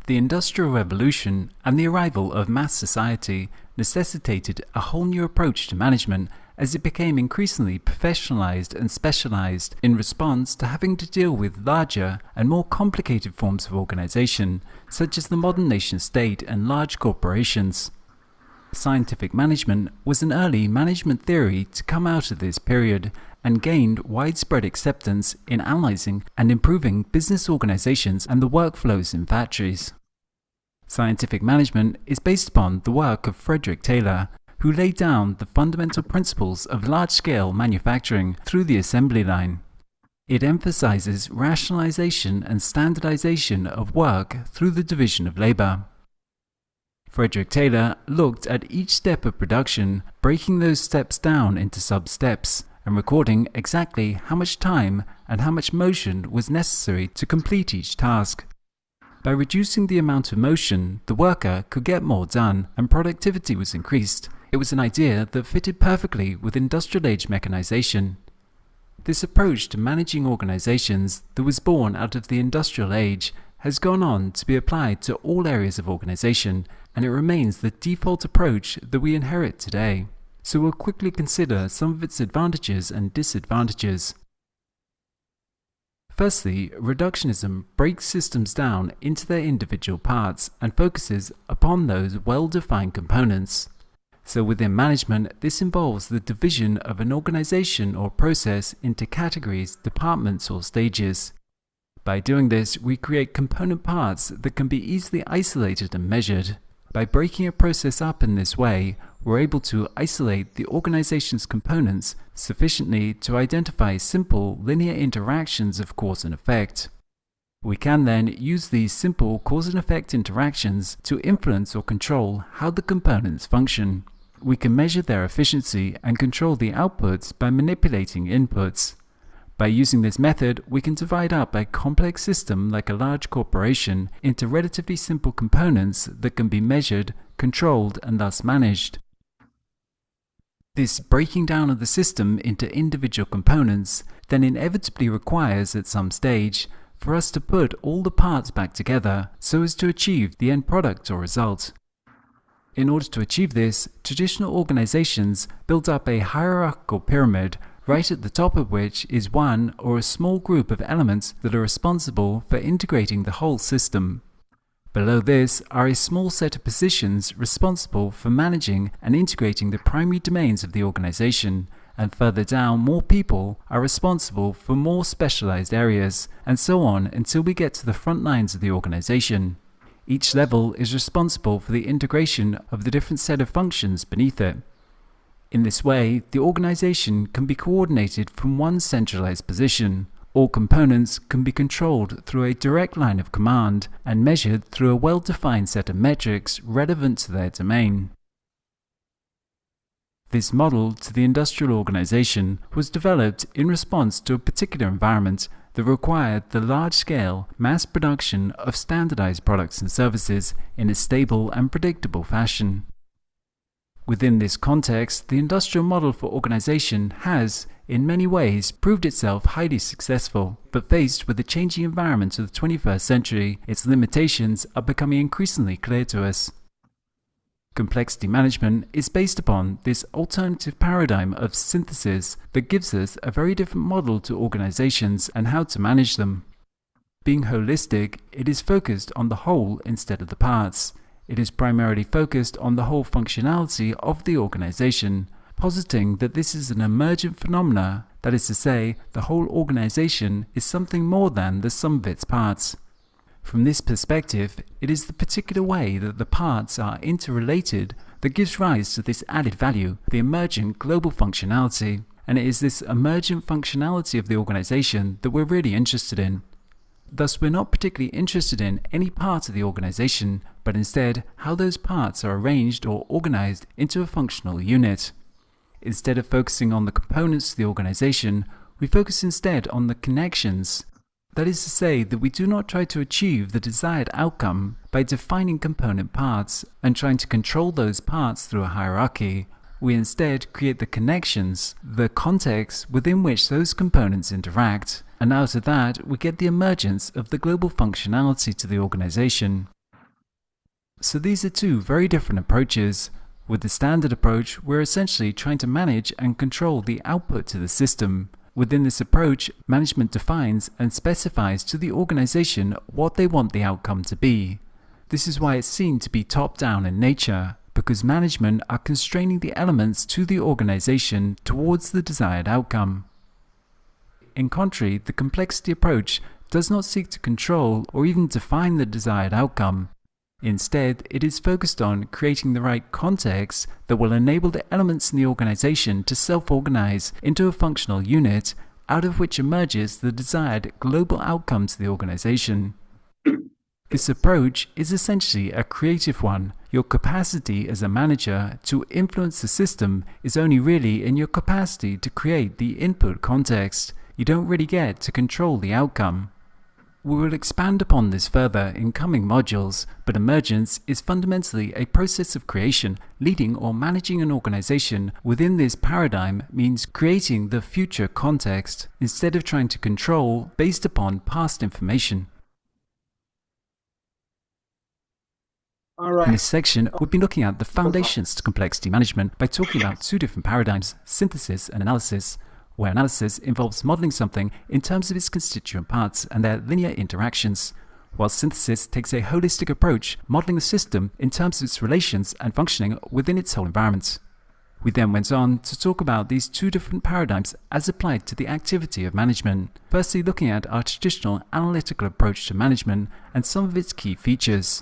The Industrial Revolution and the arrival of mass society necessitated a whole new approach to management as it became increasingly professionalized and specialized in response to having to deal with larger and more complicated forms of organization, such as the modern nation-state and large corporations. Scientific management was an early management theory to come out of this period and gained widespread acceptance in analyzing and improving business organizations and the workflows in factories. Scientific management is based upon the work of Frederick Taylor, who laid down the fundamental principles of large-scale manufacturing through the assembly line. It emphasizes rationalization and standardization of work through the division of labor. Frederick Taylor looked at each step of production, breaking those steps down into sub-steps, and recording exactly how much time and how much motion was necessary to complete each task. By reducing the amount of motion, the worker could get more done and productivity was increased. It was an idea that fitted perfectly with industrial age mechanization. This approach to managing organizations that was born out of the industrial age has gone on to be applied to all areas of organization, and it remains the default approach that we inherit today. So we'll quickly consider some of its advantages and disadvantages. Firstly, reductionism breaks systems down into their individual parts and focuses upon those well-defined components. So within management, this involves the division of an organization or process into categories, departments, or stages. By doing this, we create component parts that can be easily isolated and measured. By breaking a process up in this way, we're able to isolate the organization's components sufficiently to identify simple linear interactions of cause and effect. We can then use these simple cause and effect interactions to influence or control how the components function. We can measure their efficiency and control the outputs by manipulating inputs. By using this method, we can divide up a complex system like a large corporation into relatively simple components that can be measured, controlled, and thus managed. This breaking down of the system into individual components then inevitably requires at some stage for us to put all the parts back together so as to achieve the end product or result. In order to achieve this, traditional organizations built up a hierarchical pyramid, right at the top of which is one or a small group of elements that are responsible for integrating the whole system. Below this are a small set of positions responsible for managing and integrating the primary domains of the organization, and further down more people are responsible for more specialized areas, and so on until we get to the front lines of the organization. Each level is responsible for the integration of the different set of functions beneath it. In this way, the organization can be coordinated from one centralized position. All components can be controlled through a direct line of command and measured through a well-defined set of metrics relevant to their domain. This model to the industrial organization was developed in response to a particular environment that required the large-scale mass production of standardized products and services in a stable and predictable fashion. Within this context, the industrial model for organization has, in many ways, proved itself highly successful, but faced with the changing environment of the 21st century, its limitations are becoming increasingly clear to us. Complexity management is based upon this alternative paradigm of synthesis that gives us a very different model to organizations and how to manage them. Being holistic, it is focused on the whole instead of the parts. It is primarily focused on the whole functionality of the organization, positing that this is an emergent phenomena, that is to say, the whole organization is something more than the sum of its parts. From this perspective, it is the particular way that the parts are interrelated that gives rise to this added value, the emergent global functionality, and it is this emergent functionality of the organization that we're really interested in. Thus, we're not particularly interested in any part of the organization, but instead how those parts are arranged or organized into a functional unit. Instead of focusing on the components of the organization, we focus instead on the connections. That is to say that we do not try to achieve the desired outcome by defining component parts and trying to control those parts through a hierarchy. We instead create the connections, the context within which those components interact, and out of that we get the emergence of the global functionality to the organization. So these are two very different approaches. With the standard approach, we're essentially trying to manage and control the output to the system. Within this approach, management defines and specifies to the organization what they want the outcome to be. This is why it's seen to be top-down in nature, because management are constraining the elements to the organization towards the desired outcome. In contrary, the complexity approach does not seek to control or even define the desired outcome. Instead, it is focused on creating the right context that will enable the elements in the organization to self-organize into a functional unit, out of which emerges the desired global outcome to the organization. This approach is essentially a creative one. Your capacity as a manager to influence the system is only really in your capacity to create the input context. You don't really get to control the outcome. We will expand upon this further in coming modules, but emergence is fundamentally a process of creation. Leading or managing an organization within this paradigm means creating the future context, instead of trying to control based upon past information. All right. In this section, we've been looking at the foundations to complexity management by talking about two different paradigms, synthesis and analysis, where analysis involves modeling something in terms of its constituent parts and their linear interactions, while synthesis takes a holistic approach, modeling the system in terms of its relations and functioning within its whole environment. We then went on to talk about these two different paradigms as applied to the activity of management, firstly looking at our traditional analytical approach to management and some of its key features,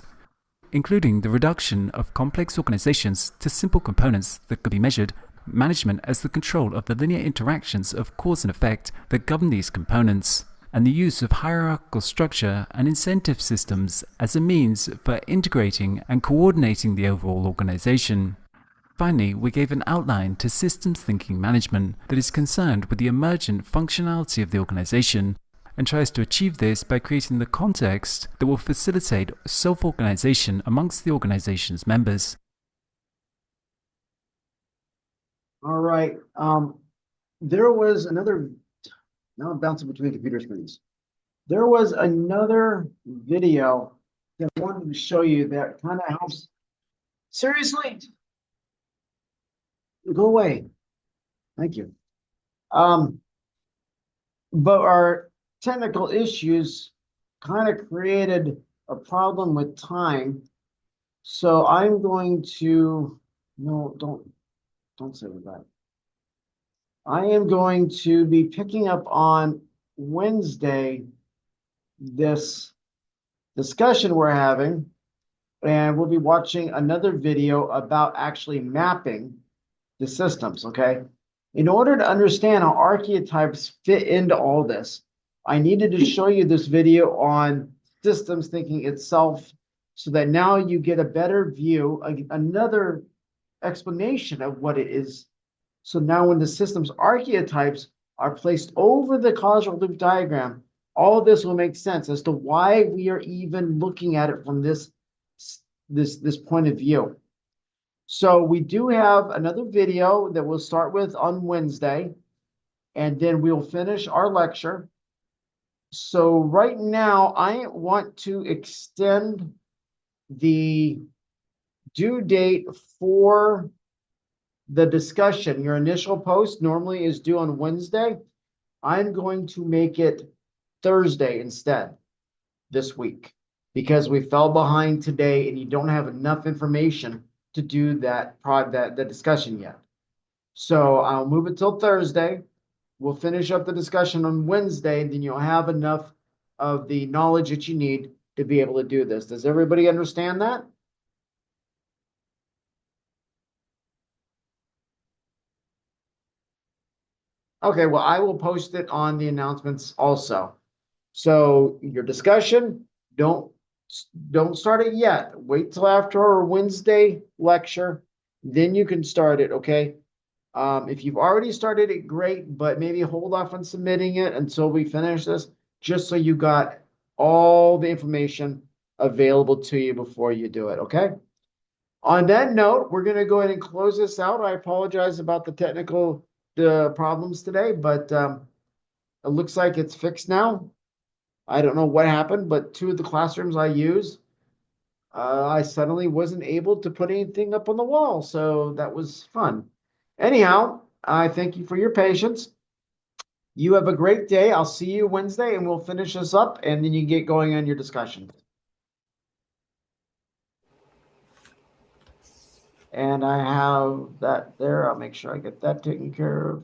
including the reduction of complex organizations to simple components that could be measured, management as the control of the linear interactions of cause and effect that govern these components, and the use of hierarchical structure and incentive systems as a means for integrating and coordinating the overall organization. Finally, we gave an outline to systems thinking management that is concerned with the emergent functionality of the organization and tries to achieve this by creating the context that will facilitate self-organization amongst the organization's members. All right. There was another. Now I'm bouncing between computer screens. There was another video that I wanted to show you that kind of helps. Seriously? Go away. Thank you. But our technical issues kind of created a problem with time. So I'm going to, no, don't say that. I am going to be picking up on Wednesday this discussion we're having, and we'll be watching another video about actually mapping the systems, okay? In order to understand how archetypes fit into all this, I needed to show you this video on systems thinking itself so that now you get a better view, another explanation of what it is. So now when the system's archetypes are placed over the causal loop diagram, all of this will make sense as to why we are even looking at it from this point of view. So we do have another video that we'll start with on Wednesday, and then we'll finish our lecture. So right now, I want to extend the due date for the discussion. Your initial post normally is due on Wednesday. I'm going to make it Thursday instead. this week because we fell behind today and you don't have enough information to do that discussion yet. So I'll move it till Thursday. We'll finish up the discussion on Wednesday, then you'll have enough of the knowledge that you need to be able to do this. Does everybody understand that? Okay, well, I will post it on the announcements also. So your discussion, don't start it yet. Wait till after our Wednesday lecture, then you can start it, okay? If you've already started it, great, but maybe hold off on submitting it until we finish this, just so you got all the information available to you before you do it, okay? On that note, we're gonna go ahead and close this out. I apologize about the problems today, but it looks like it's fixed now. I don't know what happened, but two of the classrooms I use, I suddenly wasn't able to put anything up on the wall, so that was fun. Anyhow, I thank you for your patience. You have a great day. I'll see you Wednesday and we'll finish this up and then you get going on your discussion. And I have that there. I'll make sure I get that taken care of.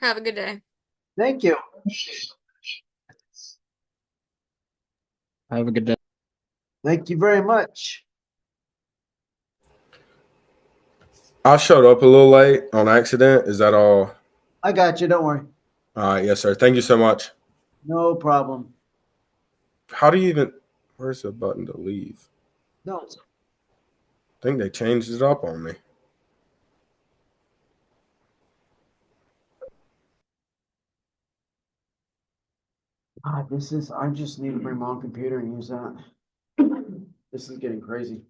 Have a good day. Thank you. Have a good day. Thank you very much. I showed up a little late on accident. Is that all? I got you. Don't worry. All right, yes, sir. Thank you so much. No problem. How do you even? Where's the button to leave? No. I think they changed it up on me. I just need to bring my own computer and use that. This is getting crazy.